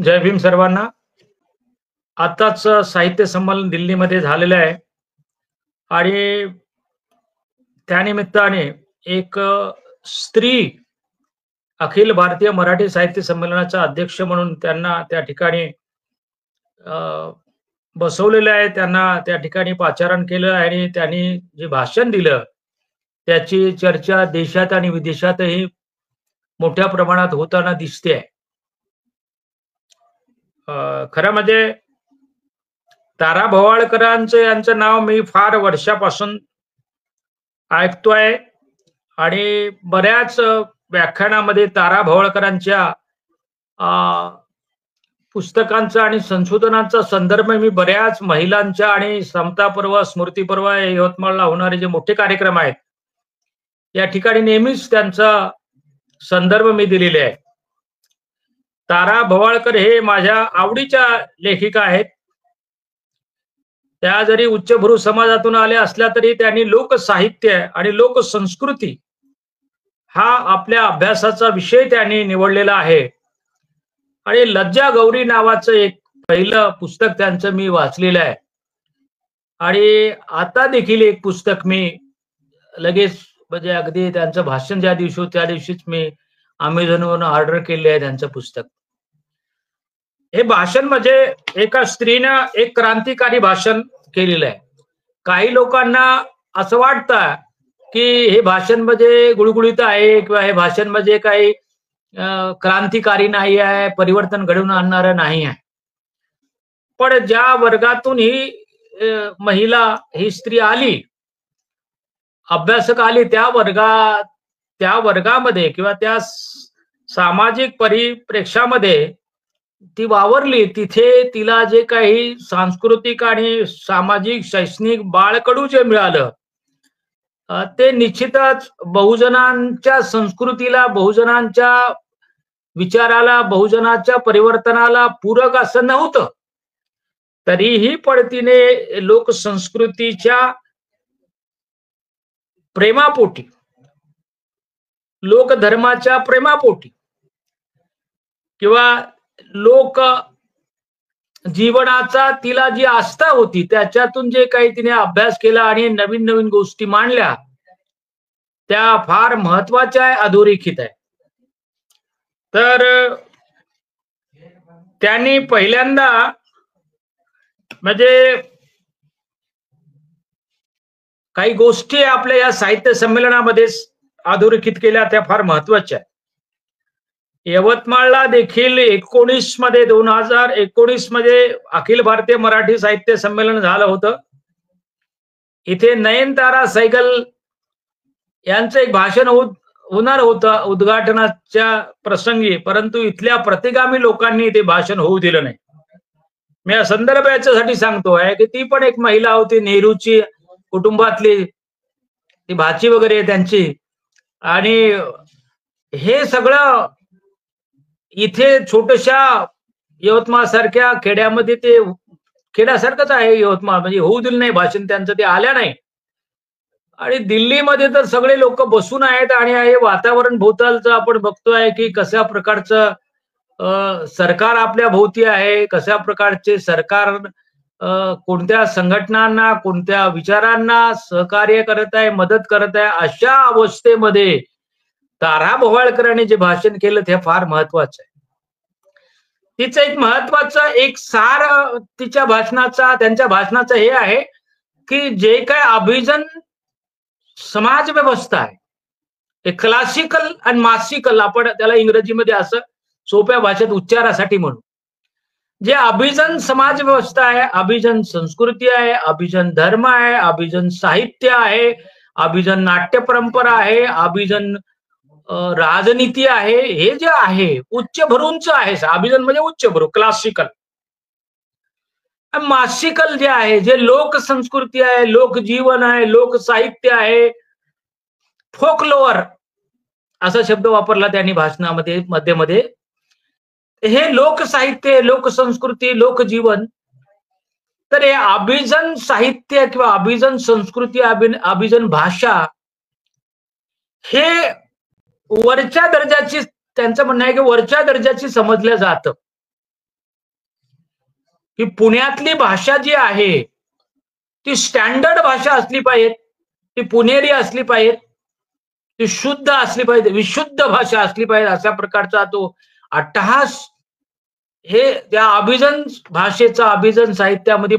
जय भीम सर्वांना. आताच साहित्य संमेलन दिल्लीमध्ये झालेलं आहे आणि त्यानिमित्ताने एक स्त्री अखिल भारतीय मराठी साहित्य संमेलनाचा अध्यक्ष म्हणून त्यांना त्या ठिकाणी अ, बसवलेलं आहे. त्यांना त्या ठिकाणी पाचारण केलं आणि त्यांनी जे भाषण दिलं, त्याची चर्चा देशात आणि विदेशातही मोठ्या प्रमाणात होताना दिसते आहे. खरं म्हणजे तारा भवाळकरांचं यांचं नाव मी फार वर्षापासून ऐकतोय आणि बऱ्याच व्याख्यानामध्ये तारा भवाळकरांच्या अ, पुस्तकांचा आणि संशोधनाचा संदर्भ मी बऱ्याच महिलांच्या आणि समता पर्व, स्मृती पर्व हे यवतमाळला होणारे जे मोठे कार्यक्रम आहेत, या ठिकाणी नेहमीच त्यांचा संदर्भ मी दिलेले आहे. तारा भवाळकर हे माझ्या आवडीच्या लेखिका आहेत. त्या जरी उच्चभ्रू समाजातून आल्या असल्या तरी त्यांनी लोकसाहित्य आणि लोकसंस्कृती हा आपल्या अभ्यासाचा विषय त्यांनी निवडलेला आहे. आणि लज्जा गौरी नावाचं एक पहिलं पुस्तक त्यांचं मी वाचलेलं आहे. आणि आता देखील एक पुस्तक मी लगेच म्हणजे अगदी त्यांचं भाषण ज्या दिवशी होतं त्या दिवशीच मी Amazonवरून ऑर्डर केले आहे त्यांचं पुस्तक. हे भाषण म्हणजे एका स्त्रीनं एक क्रांतिकारी भाषण केलेलं आहे. काही लोकांना असं वाटतं की हे भाषण म्हणजे गुळगुळीत आहे किंवा हे भाषण म्हणजे काही क्रांतिकारी नाही आहे, परिवर्तन घडवून आणणारं नाही आहे. पण ज्या वर्गातून ही महिला, ही स्त्री आली, अभ्यासक आली, त्या वर्गामध्ये किंवा त्या सामाजिक परिप्रेक्षामध्ये ती वावरली. तिथे तिला जे काही सांस्कृतिक आणि सामाजिक शैक्षणिक बाळकडू जे मिळालं, ते निश्चितच बहुजनांच्या संस्कृतीला, बहुजनांच्या विचाराला, बहुजनाच्या परिवर्तनाला पूरक असं नव्हतं. तरीही पण तिने लोकसंस्कृतीच्या प्रेमापोटी, लोकधर्माच्या प्रेमापोटी किंवा लोक जीवनाचा तिला जी आस्था होती त्याच्यातून जे काही तिने अभ्यास केला आणि नवीन नवीन गोष्टी मांडल्या, त्या फार महत्वाच्या आहे, अधोरेखित आहे. तर त्यांनी पहिल्यांदा म्हणजे काही गोष्टी आपल्या या साहित्य संमेलनामध्ये अधोरेखित केल्या, त्या फार महत्वाच्या आहेत. यवतमाळला देखील 2019 मध्ये अखिल भारतीय मराठी साहित्य संमेलन झालं होतं. इथे नयनतारा सहगल यांचं एक भाषण होणार होतं उद्घाटनाच्या प्रसंगी, परंतु इथल्या प्रतिगामी लोकांनी ते भाषण होऊ दिलं नाही. मी संदर्भ याच्यासाठी सांगतोय की ती पण एक महिला होती, नेहरूची कुटुंबातली, ती भाची वगैरे त्यांची. आणि हे सगळं इथे छोट्याशा यवतमाळ सारख्या खेड्यामध्ये, ते खेड्यासारखंच आहे यवतमाळ, म्हणजे होऊ दिलं नाही भाषण त्यांचं, ते आल्या नाही. आणि दिल्लीमध्ये तर सगळे लोक बसून आहेत आणि हे वातावरण भोवतालचं आपण बघतोय की कशा प्रकारचं सरकार आपल्या भोवती आहे, कशा प्रकारचे सरकार कोणत्या संघटनांना, कोणत्या विचारांना सहकार्य करत आहे, मदत करत आहे. अशा अवस्थेमध्ये तारा भवाळकरांनी जे भाषण केलं ते फार महत्वाचं आहे. तिचं एक महत्वाचं एक सार तिच्या भाषणाचा, त्यांच्या भाषणाचं हे आहे की जे काय अभिजन समाज व्यवस्था आहे, हे क्लासिकल आणि मासिकल, आपण त्याला इंग्रजीमध्ये असं सोप्या भाषेत उच्चारासाठी म्हणू, जे अभिजन समाज व्यवस्था आहे, अभिजन संस्कृती आहे, अभिजन धर्म आहे, अभिजन साहित्य आहे, अभिजन नाट्य परंपरा आहे, अभिजन राजनीती आहे, हे जे आहे उच्च भरूंच आहे. अभिजन म्हणजे उच्च भरू, क्लासिकल. मासिकल जे आहे, जे लोक संस्कृती आहे, लोकजीवन आहे, लोक साहित्य आहे, फोकलोअर असा शब्द वापरला त्यांनी भाषणामध्ये मध्ये. हे लोकसाहित्य, लोकसंस्कृती, लोकजीवन. तर हे अभिजन साहित्य किंवा अभिजन संस्कृती, अभिजन भाषा हे वरच्या दर्जाची, त्यांचं म्हणणं आहे की वरच्या दर्जाची समजलं जातं. की पुण्यातली भाषा जी आहे ती स्टँडर्ड भाषा असली पाहिजे, ती पुणेरी असली पाहिजे, ती शुद्ध असली पाहिजे, विशुद्ध भाषा असली पाहिजे, अशा प्रकारचा तो अट्टहास हे त्या अभिजन भाषेचा अभिजन साहित्यामध्ये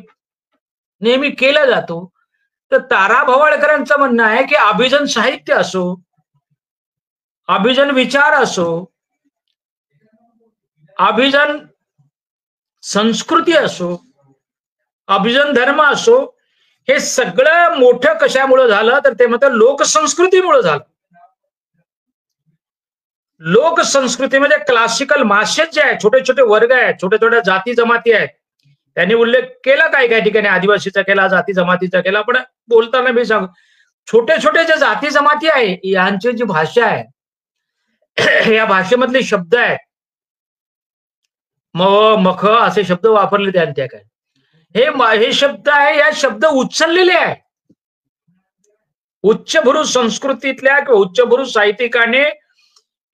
नेहमी केला जातो. तर तारा भवाळकरांचं म्हणणं आहे की अभिजन साहित्य असो, अभिजन विचार असो, अभिजन संस्कृती असो, अभिजन धर्म असो, हे सगळं मोठं कशामुळे झालं तर ते म्हणतात लोकसंस्कृतीमुळे झालं. लोकसंस्कृतीमध्ये क्लासिकल मासेस जे आहेत, छोटे छोटे वर्ग आहेत, छोट्या छोट्या जाती जमाती आहेत, त्यांनी उल्लेख केला काही काही ठिकाणी आदिवासीचा केला, जाती जमातीचा केला, पण बोलताना मी सांगू छोटे छोटे जे जाती जमाती आहे यांची जी भाषा आहे या भाषेमधले शब्द आहेत मख असे शब्द वापरले त्यांच्या काय हे शब्द आहे, या शब्द उचललेले आहे उच्चभ्रू संस्कृतीतल्या किंवा उच्चभ्रू साहित्यिकाने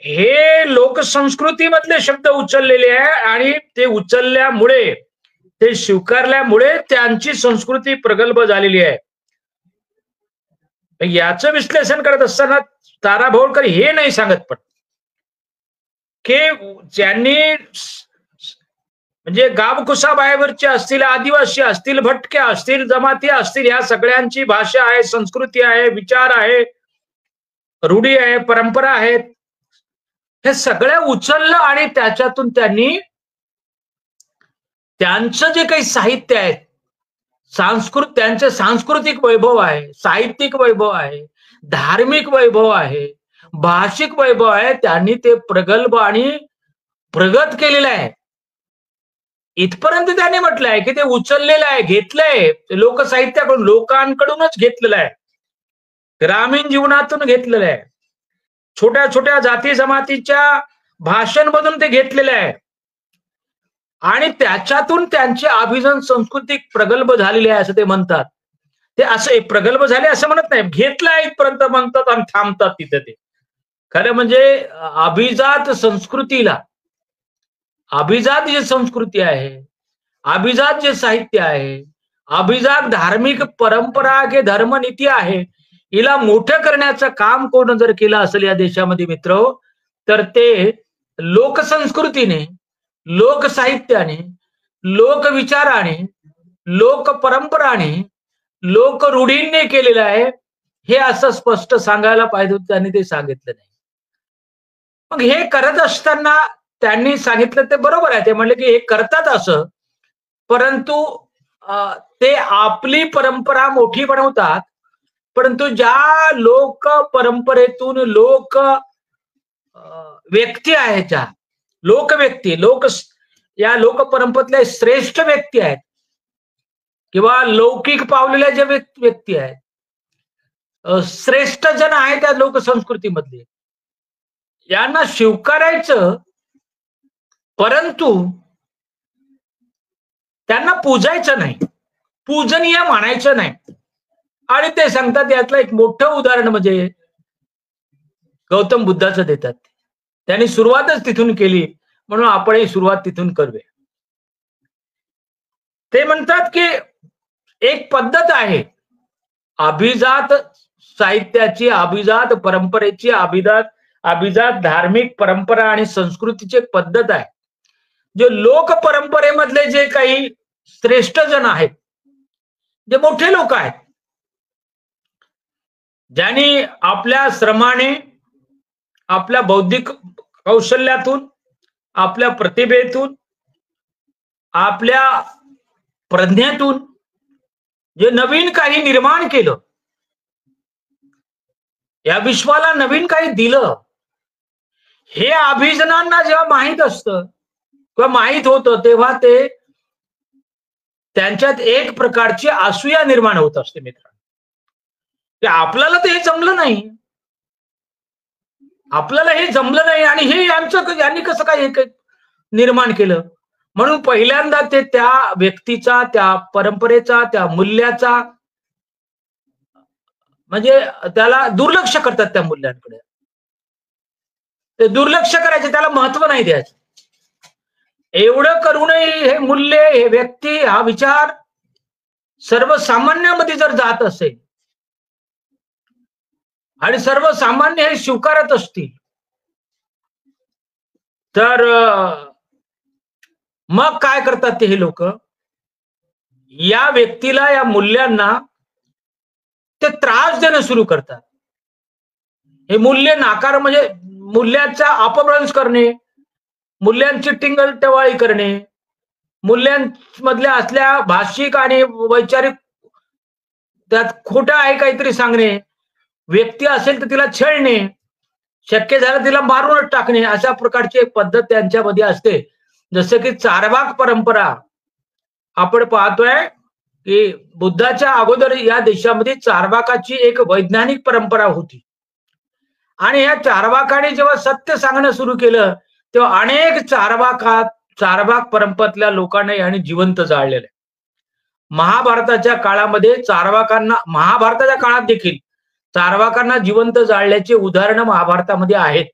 हे लोकसंस्कृतीमधले शब्द उचललेले आहे आणि ते उचलल्यामुळे ते स्वीकारल्यामुळे त्यांची संस्कृती प्रगल्भ झालेली आहे. याचं विश्लेषण करत असताना तारा भोळकर हे नाही सांगत पण की ज्यांनी म्हणजे गावकुसाबाहेरचे असतील, आदिवासी असतील, भटक्या असतील, जमाती असतील, या सगळ्यांची भाषा आहे, संस्कृती आहे, विचार आहे, रूढी आहे, परंपरा आहेत, हे सगळं उचललं आणि त्याच्यातून त्यांनी त्यांचं जे काही साहित्य आहे, त्यांचे सांस्कृतिक वैभव आहे, साहित्यिक वैभव आहे, धार्मिक वैभव आहे, भाषिक वैभव आहे, त्यांनी ते प्रगल्भ आणि प्रगत केलेलं आहे. इथपर्यंत त्यांनी म्हटलंय की ते उचललेलं आहे, घेतलंय लोकसाहित्याकडून, लोकांकडूनच घेतलेलं आहे, ग्रामीण जीवनातून घेतलेलं आहे, छोट्या छोट्या जाती जमातीच्या भाषांमधून ते घेतलेलं आहे आणि त्याच्यातून त्यांची अभिजन संस्कृती प्रगल्भ झालेली आहे असं ते म्हणतात. ते असं प्रगल्भ झाले असं म्हणत नाही, घेतलंय इथपर्यंत म्हणतात आणि थांबतात तिथे. ते खरं म्हणजे अभिजात संस्कृतीला, अभिजात जे संस्कृती आहे, अभिजात जे साहित्य आहे, अभिजात धार्मिक परंपरा के धर्मनीती आहे, हिला मोठं करण्याचं काम कोण जर केलं असेल या देशामध्ये मित्र, तर ते लोकसंस्कृतीने, लोकसाहित्याने, लोकविचाराने, लोकपरंपराने, लोकरूढींनी केलेलं आहे. हे असं स्पष्ट सांगायला पाहिजे होतं, त्यांनी ते सांगितलं नाही. मग हे करत असताना त्यांनी सांगितलं ते बरोबर आहे, ते म्हणले की हे करतात असं, परंतु ते आपली परंपरा मोठी बनवतात, परंतु ज्या लोक परंपरेतून लोक व्यक्ती आहेत, ज्या लोकव्यक्ती, या लोक परंपरेतल्या श्रेष्ठ व्यक्ती आहेत किंवा लौकिक पावलेल्या ज्या व्यक्ती आहेत, श्रेष्ठ जन आहेत त्या लोकसंस्कृतीमधले, यांना स्वीकारायचं, परंतु त्यांना पूजायचं नाही, पूजनीय मानायचं नाही. आणि ते सांगतात, यातलं एक मोठं उदाहरण म्हणजे गौतम बुद्धाचं देतात. त्यांनी सुरुवातच तिथून केली, म्हणून आपणही सुरुवात तिथून करूया. ते म्हणतात की एक पद्धत आहे अभिजात साहित्याची, अभिजात परंपरेची, अभिजात धार्मिक परंपरा आणि संस्कृतीची एक पद्धत आहे. जे लोक परंपरेमधले जे काही श्रेष्ठ जन आहेत, जे मोठे लोक आहेत, ज्यांनी आपल्या श्रमाने, आपल्या बौद्धिक कौशल्यातून, आपल्या प्रतिभेतून, आपल्या प्रज्ञेतून जे नवीन काही निर्माण केलं, या विश्वाला नवीन काही दिलं, हे अभिजनांना जेव्हा माहित असतं किंवा माहित होतं, तेव्हा ते त्यांच्यात एक प्रकारची असूया निर्माण होत असते मित्रांनो, की आपल्याला ते हे जमलं नाही, आपल्याला हे जमलं नाही आणि हे यांनी कसं काय हे निर्माण केलं. म्हणून पहिल्यांदा ते त्या व्यक्तीचा, त्या परंपरेचा, त्या मूल्याचा, म्हणजे त्याला दुर्लक्ष करतात, त्या मूल्यांकडे ते दुर्लक्ष करायचे, त्याला महत्व नाही द्यायचं. एवढं करूनही हे मूल्य, हे व्यक्ती, हा विचार सर्वसामान्यामध्ये जर जात असेल आणि सर्वसामान्य हे स्वीकारत असतील, तर मग काय करतात ते हे लोक, या व्यक्तीला, या मूल्यांना ते त्रास देणं सुरू करतात. हे मूल्य नाकार म्हणजे मूल्याचा अपभ्रंश करणे, मूल्यांची टिंगलटवाळी करणे, मूल्यांमधल्या असल्या भाषिक आणि वैचारिक त्यात खोटं आहे काहीतरी सांगणे, व्यक्ती असेल तर तिला छळणे, शक्य झालं तिला मारूनच टाकणे, अशा प्रकारची एक पद्धत त्यांच्यामध्ये असते. जसं की चारवाक परंपरा आपण पाहतोय की बुद्धाच्या अगोदर या देशामध्ये चारवाकाची एक वैज्ञानिक परंपरा होती. आणि या चारवाकाने जेव्हा सत्य सांगणं सुरू केलं, तेव्हा अनेक चारवाक परंपरेतल्या लोकांना यांनी जिवंत जाळलेलं आहे. महाभारताच्या काळामध्ये महाभारताच्या काळात देखील चारवाकांना जिवंत जाळल्याची उदाहरणं महाभारतामध्ये आहेत.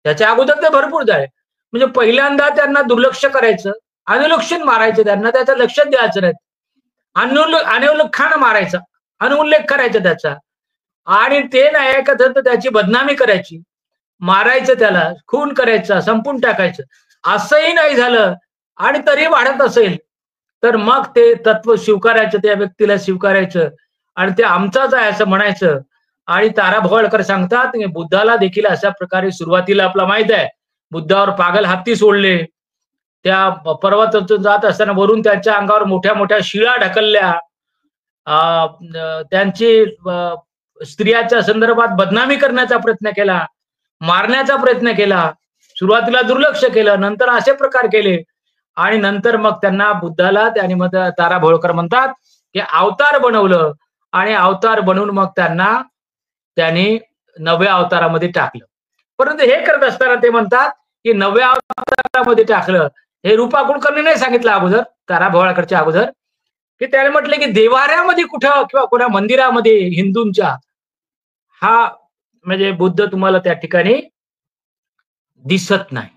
त्याच्या अगोदर ते भरपूर जाळे. म्हणजे पहिल्यांदा त्यांना दुर्लक्ष करायचं, अनुलक्षण मारायचं, त्यांना त्याचं लक्ष द्यायचं नाही. अनौलख्यानं मारायचा, अनुल्लेख करायचा त्याचा, आणि ते नाही ऐकत तर त्याची बदनामी करायची, मारायचं, त्याला खून करायचा, संपून टाकायचं. असंही नाही झालं आणि तरी वाढत असेल, तर मग ते तत्व स्वीकारायचं, त्या व्यक्तीला स्वीकारायचं आणि ते आमचाच आहे असं म्हणायचं. आणि तारा भोवळकर सांगतात की बुद्धाला देखील अशा प्रकारे सुरुवातीला आपला माहित आहे, बुद्धावर पागल हत्ती सोडले, त्या पर्वतातून जात असताना वरून त्यांच्या अंगावर मोठ्या मोठ्या शिळा ढकलल्या, त्यांची स्त्रियाच्या संदर्भात बदनामी करण्याचा प्रयत्न केला, मारण्याचा प्रयत्न केला, सुरुवातीला दुर्लक्ष केलं, नंतर असे प्रकार केले आणि नंतर मग त्यांना बुद्धाला त्यांनी मग तारा भोळकर म्हणतात की अवतार बनवलं आणि अवतार बनवून मग त्यांनी नव्या अवतारामध्ये टाकलं. परंतु हे करत असताना ते म्हणतात की नव्या अवतारामध्ये टाकलं, हे रूपा कुलकर्णी नाही सांगितलं अगोदर, तारा भोळकरच्या अगोदर, की त्याने म्हटलं की देवाऱ्यामध्ये कुठं किंवा कोणा मंदिरामध्ये हिंदूंच्या हा म्हणजे बुद्ध तुम्हाला त्या ठिकाणी दिसत नाही.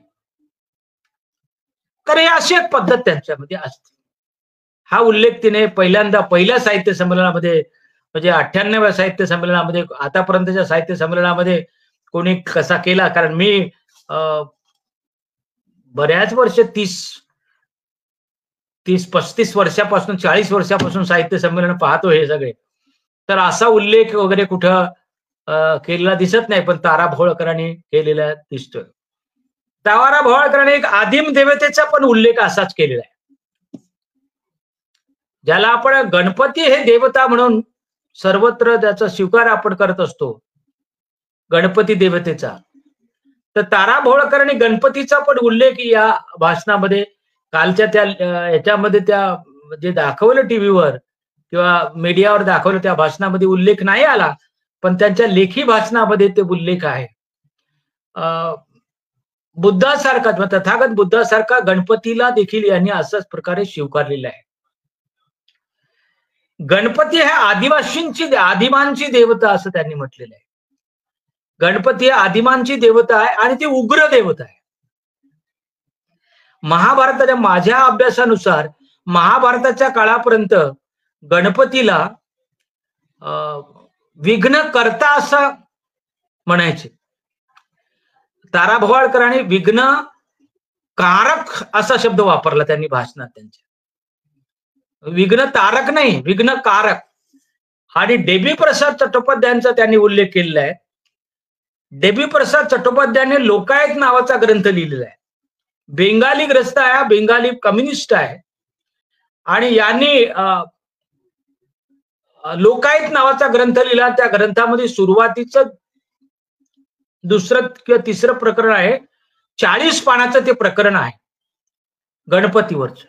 तर ही अशी एक पद्धत त्यांच्यामध्ये असते. हा उल्लेख तिने पहिल्या साहित्य संमेलनामध्ये, म्हणजे 98व्या साहित्य संमेलनामध्ये, आतापर्यंतच्या साहित्य संमेलनामध्ये कोणी कसा केला, कारण मी बऱ्याच वर्ष 30-35 वर्षापासून, 40 वर्षापासून साहित्य संमेलन पाहतो हे सगळे, तर असा उल्लेख वगैरे कुठं केलेला दिसत नाही, पण तारा भोळकरांनी केलेला दिसतोय. तारा भोळकरांनी एक आदिम देवतेचा पण उल्लेख असाच केलेला आहे, ज्याला आपण गणपती हे देवता म्हणून सर्वत्र त्याचा स्वीकार आपण करत असतो, गणपती देवतेचा. तर तारा भोळकरांनी गणपतीचा पण उल्लेख या भाषणामध्ये, कालच्या त्या याच्यामध्ये त्या जे दाखवलं टीव्हीवर किंवा मीडियावर दाखवलं त्या भाषणामध्ये उल्लेख नाही आला, पण त्यांच्या लेखी भाषणामध्ये ते उल्लेख आहे. बुद्धासारखा, तथागत बुद्धासारखा गणपतीला देखील यांनी अशाच प्रकारे स्वीकारलेला आहे. गणपती हा आदिमांची देवता असं त्यांनी म्हटलेलं आहे. गणपती आदिमांची देवता आहे आणि ती उग्र देवता आहे. महाभारताच्या, माझ्या अभ्यासानुसार महाभारताच्या काळापर्यंत गणपतीला विघ्न करता असं म्हणायचे. तारा भोळकरांनी विघ्न कारक असा शब्द वापरला त्यांनी भाषणात त्यांच्या. विघ्न तारक नाही, विघ्न कारक. आणि डेबी प्रसाद चट्टोपाध्यायांचा त्यांनी उल्लेख केलेला आहे. डेबी प्रसाद चट्टोपाध्यायाने लोकायत नावाचा ग्रंथ लिहिलेला आहे. बेंगाली ग्रस्त आहे, बेंगाली कम्युनिस्ट आहे, आणि यांनी लोकायत नावाचा ग्रंथ लिहिला. त्या ग्रंथामध्ये सुरुवातीचं दुसरं किंवा तिसरं प्रकरण आहे, 40 पानाचं ते प्रकरण आहे गणपतीवरच.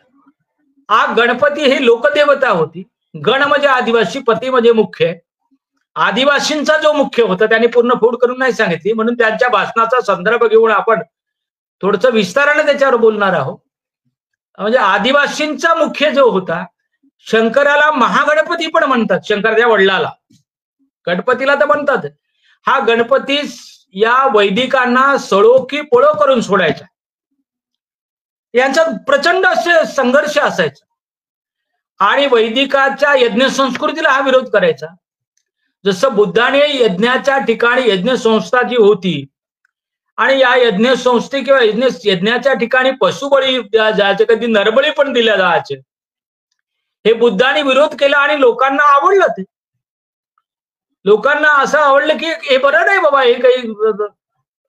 हा गणपती ही लोकदेवता होती. गण म्हणजे आदिवासी, पती म्हणजे मुख्य. आदिवासींचा जो मुख्य होता त्याने पूर्ण फोड करून नाही सांगितली, म्हणून त्यांच्या भाषणाचा संदर्भ घेऊन आपण थोडंसं विस्ताराने त्याच्यावर बोलणार आहोत. म्हणजे आदिवासींचा मुख्य जो होता, शंकराला महागणपती पण म्हणतात, शंकराच्या वडिलाला, गणपतीला तर म्हणतात. हा गणपती या वैदिकांना सळो की पळो करून सोडायचा. यांच्यात प्रचंड असे संघर्ष असायचा आणि वैदिकाच्या यज्ञ संस्कृतीला हा विरोध करायचा. जसं बुद्धाने यज्ञाच्या ठिकाणी यज्ञ संस्था जी होती आणि या यज्ञ संस्थे किंवा यज्ञाच्या ठिकाणी पशुबळी जायचे, कधी नरबळी पण दिल्या जायचे. हे बुद्धाने विरोध केला आणि लोकांना आवडलं. ते लोकांना असं आवडलं की हे बरं नाही बाबा, हे काही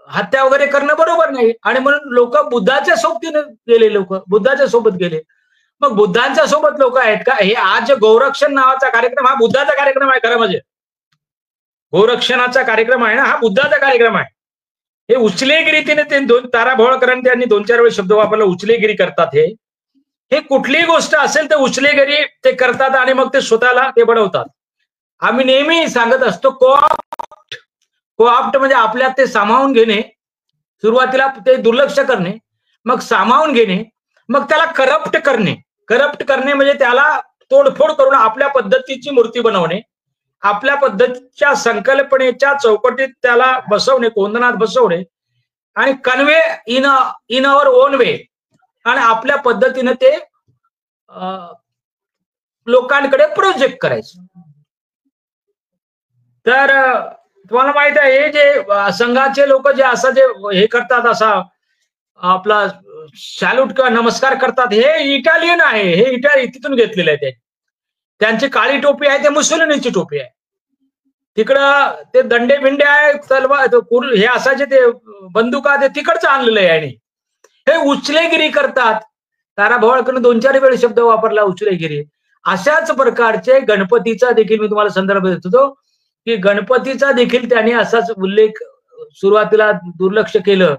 हत्या वगैरे करणं बरोबर नाही. आणि म्हणून लोक बुद्धाच्या सोबतीने गेले, लोक बुद्धाच्या सोबत गेले. मग बुद्धांच्या सोबत लोक आहेत का? हे आज गौरक्षण नावाचा कार्यक्रम हा बुद्धाचा कार्यक्रम आहे. खरं म्हणजे गौरक्षणाचा कार्यक्रम आहे ना, हा बुद्धाचा कार्यक्रम आहे. हे उचलेगिरी ते तारा भोळकरांनी त्यांनी 2-4 वेळी शब्द वापरला, उचलेगिरी करतात. हे कुठलीही गोष्ट असेल तर उचलेगिरी ते करतात आणि मग ते स्वतःला ते बनवतात. आम्ही नेहमी सांगत असतो कोआप्ट म्हणजे आपल्यात ते सामावून घेणे. सुरुवातीला ते दुर्लक्ष करणे, मग सामावून घेणे, मग त्याला करप्ट करणे म्हणजे त्याला तोडफोड करून आपल्या पद्धतीची मूर्ती बनवणे, आपल्या पद्धतीच्या संकल्पनेच्या चौकटीत त्याला बसवणे, कोंदणात बसवणे आणि convey in our own way आणि आपल्या पद्धतीने ते लोकांकडे प्रोजेक्ट करायचं. तर तुम्हाला माहित आहे, हे जे संघाचे लोक जे असं जे हे करतात, असा आपला सॅल्यूट किंवा नमस्कार करतात, हे इटालियन आहे. हे तिथून घेतलेलं आहे. त्यांची काळी टोपी आहे, ते मुसोलिनीची टोपी आहे. तिकडं ते दंडे भिंडे आहे, तलवार हे असायचे ते बंदुका, ते तिकडचं आणलेलं आहे. आणि हे उचलेगिरी करतात. तारा भोळकरने 2-4 वेळ शब्द वापरला, उचलेगिरी. अशाच प्रकारचे गणपतीचा देखील मी तुम्हाला संदर्भ देत होतो की गणपतीचा देखील त्यांनी असाच उल्लेख सुरुवातीला दुर्लक्ष केलं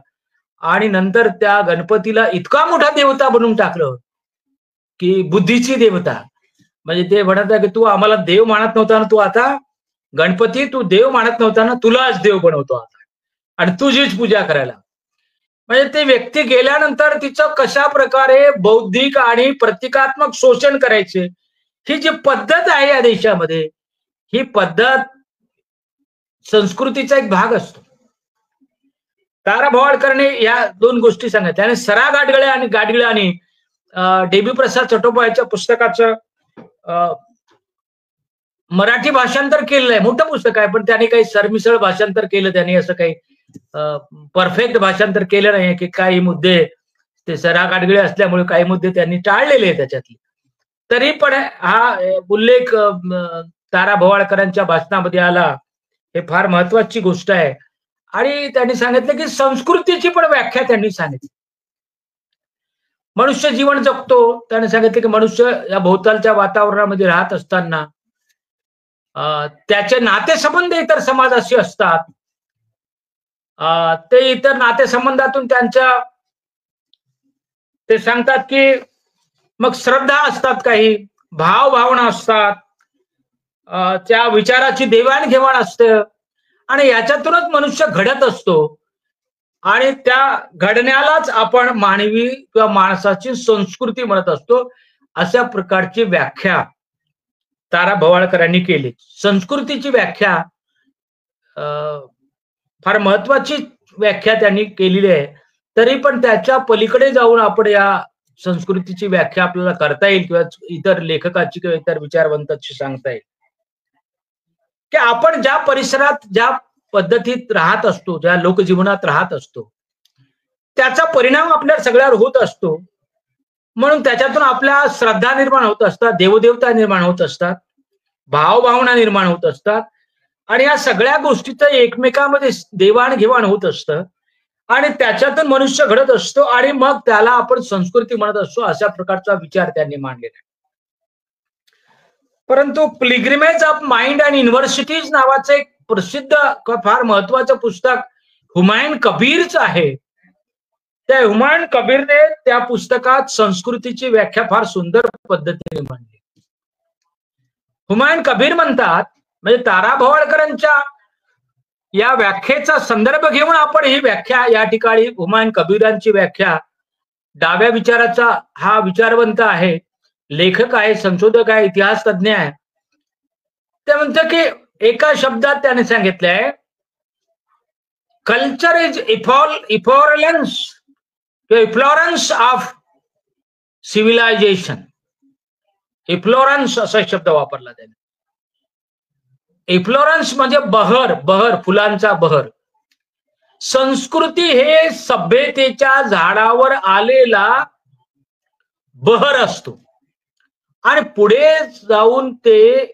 आणि नंतर त्या गणपतीला इतका मोठा देवता बनवून टाकलं की बुद्धीची देवता. म्हणजे ते म्हणत आहे की तू आम्हाला देव मानत नव्हता ना, तू आता गणपती तू देव मानत नव्हता ना, तुलाच देव बनवतो आता आणि तुझीच पूजा करायला. म्हणजे ते व्यक्ती गेल्यानंतर तिचं कशा प्रकारे बौद्धिक आणि प्रतिकात्मक शोषण करायचे, ही जी पद्धत आहे या देशामध्ये, ही पद्धत संस्कृतीचा एक भाग असतो. तारा भोळकरने या 2 गोष्टी सांगितल्या. त्याने सरा गाडगिळे आणि डेबी प्रसाद चट्टोपाध्यायच्या पुस्तकाचं मराठी भाषांतर केलेलं आहे. मोठं पुस्तक आहे, पण त्याने काही सरमिसळ भाषांतर केलं. त्याने असं काही परफेक्ट भाषांतर केलं नाही की काही मुद्दे ते सरा गाडगिळे असल्यामुळे काही मुद्दे त्यांनी टाळलेले आहेत त्याच्यातले. तरी पण हा उल्लेख तारा भोळकरांच्या भाषणामध्ये आला. हे फार महत्वाची गोष्ट आहे. आणि त्यांनी सांगितलं की संस्कृतीची पण व्याख्या त्यांनी सांगितली. मनुष्य जीवन जगतो, त्याने सांगितलं की मनुष्य या भोवतालच्या वातावरणामध्ये राहत असताना त्याचे नातेसंबंध इतर समाजाशी असतात. ते इतर नातेसंबंधातून ते सांगतात की मग श्रद्धा असतात, काही भावना असतात, त्या विचाराची देवाणघेवाण असते आणि याच्यातूनच मनुष्य घडत असतो आणि त्या घडण्यालाच आपण मानवी किंवा माणसाची संस्कृती म्हणत असतो. अशा प्रकारची व्याख्या तारा भोळकरांनी केली. संस्कृतीची व्याख्या फार महत्वाची व्याख्या त्यांनी केलेली आहे. तरी पण त्याच्या पलीकडे जाऊन आपण या संस्कृतीची व्याख्या आपल्याला करता येईल किंवा इतर लेखकाची किंवा इतर विचारवंताची सांगता येईल की आपण ज्या परिसरात ज्या पद्धतीत राहत असतो, ज्या लोकजीवनात राहत असतो, त्याचा परिणाम आपल्या सगळ्यावर होत असतो. म्हणून त्याच्यातून आपल्या श्रद्धा निर्माण होत असतात, देवदेवता निर्माण होत असतात, भावभावना निर्माण होत असतात आणि या सगळ्या गोष्टीचं एकमेकांमध्ये देवाणघेवाण होत असतं आणि त्याच्यातून मनुष्य घडत असतो आणि मग त्याला आपण संस्कृती म्हणत असतो. अशा प्रकारचा विचार त्यांनी मांडलेला आहे. परंतु pilgrimage of mind and universities नावाचं एक प्रसिद्ध फार महत्वाचं पुस्तक हुमायून कबीरचं आहे. त्या हुमायून कबीरने त्या पुस्तकात संस्कृतीची व्याख्या फार सुंदर पद्धतीने मांडली. हुमायून कबीर म्हणतात, म्हणजे तारा भोळकरांच्या या व्याख्येचा संदर्भ घेऊन आपण ही व्याख्या या ठिकाणी हुमायून कबीरांची व्याख्या, डाव्या विचाराचा हा विचारवंत आहे, लेखक आहे, संशोधक आहे, इतिहास तज्ञ आहे. ते म्हणतात की एका शब्दात त्याने सांगितलंय, कल्चर इज इफ्लोरन्स ऑफ सिव्हिलायझेशन, इफ्लोरन्स असा शब्द वापरला त्याने. इफ्लोरन्स म्हणजे बहर, बहर, फुलांचा बहर. संस्कृती हे सभ्यतेच्या झाडावर आलेला बहर असतो आणि पुढे जाऊन ते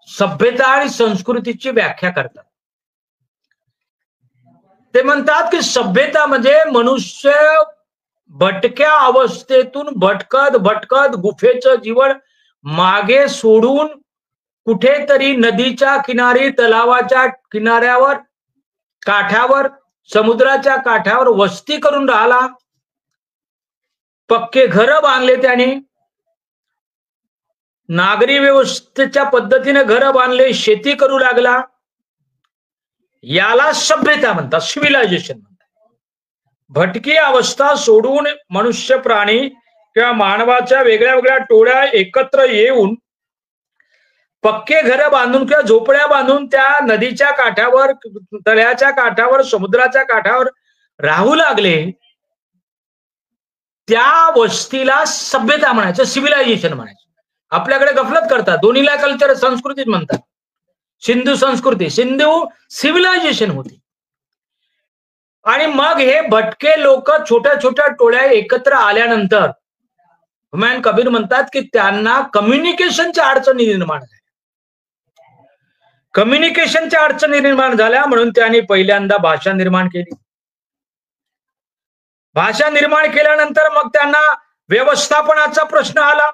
सभ्यता आणि संस्कृतीची व्याख्या करतात. ते म्हणतात की सभ्यता म्हणजे मनुष्य भटक्या अवस्थेतून भटकत भटकत गुफेचं जीवन मागे सोडून कुठेतरी नदीच्या किनारी, तलावाच्या किनाऱ्यावर, काठावर, समुद्राच्या काठावर वस्ती करून राहिला. पक्के घर बांधले त्याने, नागरी व्यवस्थेच्या पद्धतीने घर बांधले, शेती करू लागला. याला सभ्यता म्हणतात, सिव्हिलायझेशन म्हणतात. भटकी अवस्था सोडून मनुष्य प्राणी किंवा मानवाच्या वेगळ्या वेगळ्या टोळ्या एकत्र येऊन पक्के घर बांधून किंवा झोपड्या बांधून त्या नदीच्या काठावर, तळ्याच्या काठावर, समुद्राच्या काठावर राहू लागले. त्या वस्तीला सभ्यता म्हणायचं, सिव्हिलायझेशन म्हणायचं. आपल्याकडे गफलत करतात, दोन्हीला कल्चर संस्कृतीच म्हणतात. सिंधू संस्कृती, सिंधू सिव्हिलायझेशन होती. आणि मग हे भटके लोक छोट्या छोट्या टोळ्या एकत्र आल्यानंतर हुमायून कबीर म्हणतात की त्यांना कम्युनिकेशनच्या अडचणी निर्माण झाल्या. कम्युनिकेशनच्या अडचणी निर्माण झाल्या म्हणून त्यांनी पहिल्यांदा भाषा निर्माण केली. भाषा निर्माण केल्यानंतर मग त्यांना व्यवस्थापनाचा प्रश्न आला.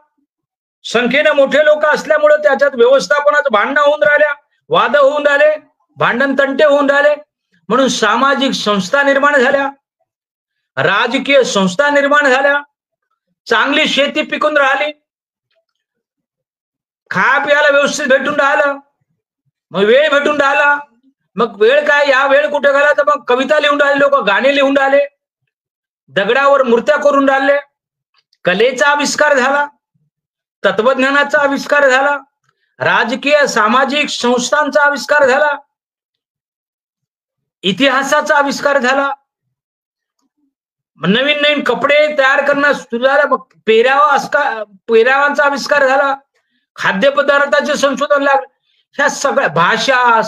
संख्येने मोठे लोक असल्यामुळे त्याच्यात व्यवस्थापनाचं भांडणं होऊन राहिल्या, वाद होऊन राहिले, भांडण तंटे होऊन राहिले. म्हणून सामाजिक संस्था निर्माण झाल्या, राजकीय संस्था निर्माण झाल्या. चांगली शेती पिकून राहिली, खाया पियाला व्यवस्थित भेटून राहिलं, मग वेळ भेटून राहिला. मग वेळ काय, या वेळ कुठे गेला तर मग कविता लिहून राहिले लोक, गाणे लिहून राहिले, दगडावर मूर्त्या करून राहिले. कलेचा आविष्कार झाला, तत्वज्ञानाचा आविष्कार झाला, राजकीय सामाजिक संस्थांचा आविष्कार झाला, इतिहासाचा आविष्कार झाला. नवीन नवीन कपडे तयार करणं सुरू झालं, मग पेहरावांचा आविष्कार झाला, खाद्यपदार्थाचे संशोधन लागलं. ह्या सगळ्या भाषा,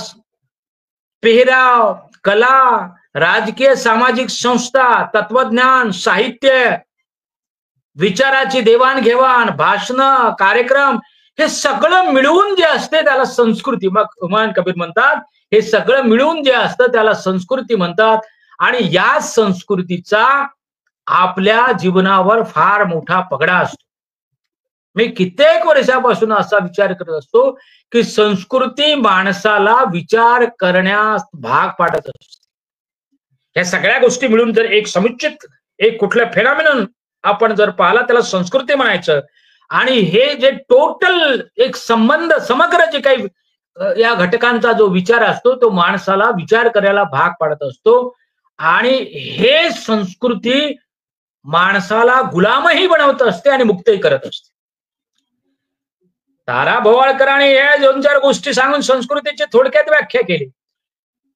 पेहराव, कला, राजकीय सामाजिक संस्था, तत्वज्ञान, साहित्य, विचाराची देवाणघेवाण, भाषण, कार्यक्रम, हे सगळं मिळून जे असते त्याला संस्कृती. मग हुमायून कबीर म्हणतात हे सगळं मिळून जे असतं त्याला संस्कृती म्हणतात. आणि या संस्कृतीचा आपल्या जीवनावर फार मोठा पगडा असतो. मी कित्येक वर्षापासून असा विचार करत असतो की संस्कृती माणसाला विचार करण्यास भाग पाडत असते. या सगळ्या गोष्टी मिळून जर एक समुचित एक कुठलं फेनॉमेनॉन आपण जर पाहिला त्याला संस्कृती म्हणायचं. आणि हे जे टोटल एक संबंध, समग्र जे काही या घटकांचा जो विचार असतो तो माणसाला विचार करायला भाग पाडत असतो. आणि हे संस्कृती माणसाला गुलामही बनवत असते आणि मुक्तही करत असते. तारा भोवाळकरांनी या 2-4 गोष्टी सांगून संस्कृतीची थोडक्यात व्याख्या केली.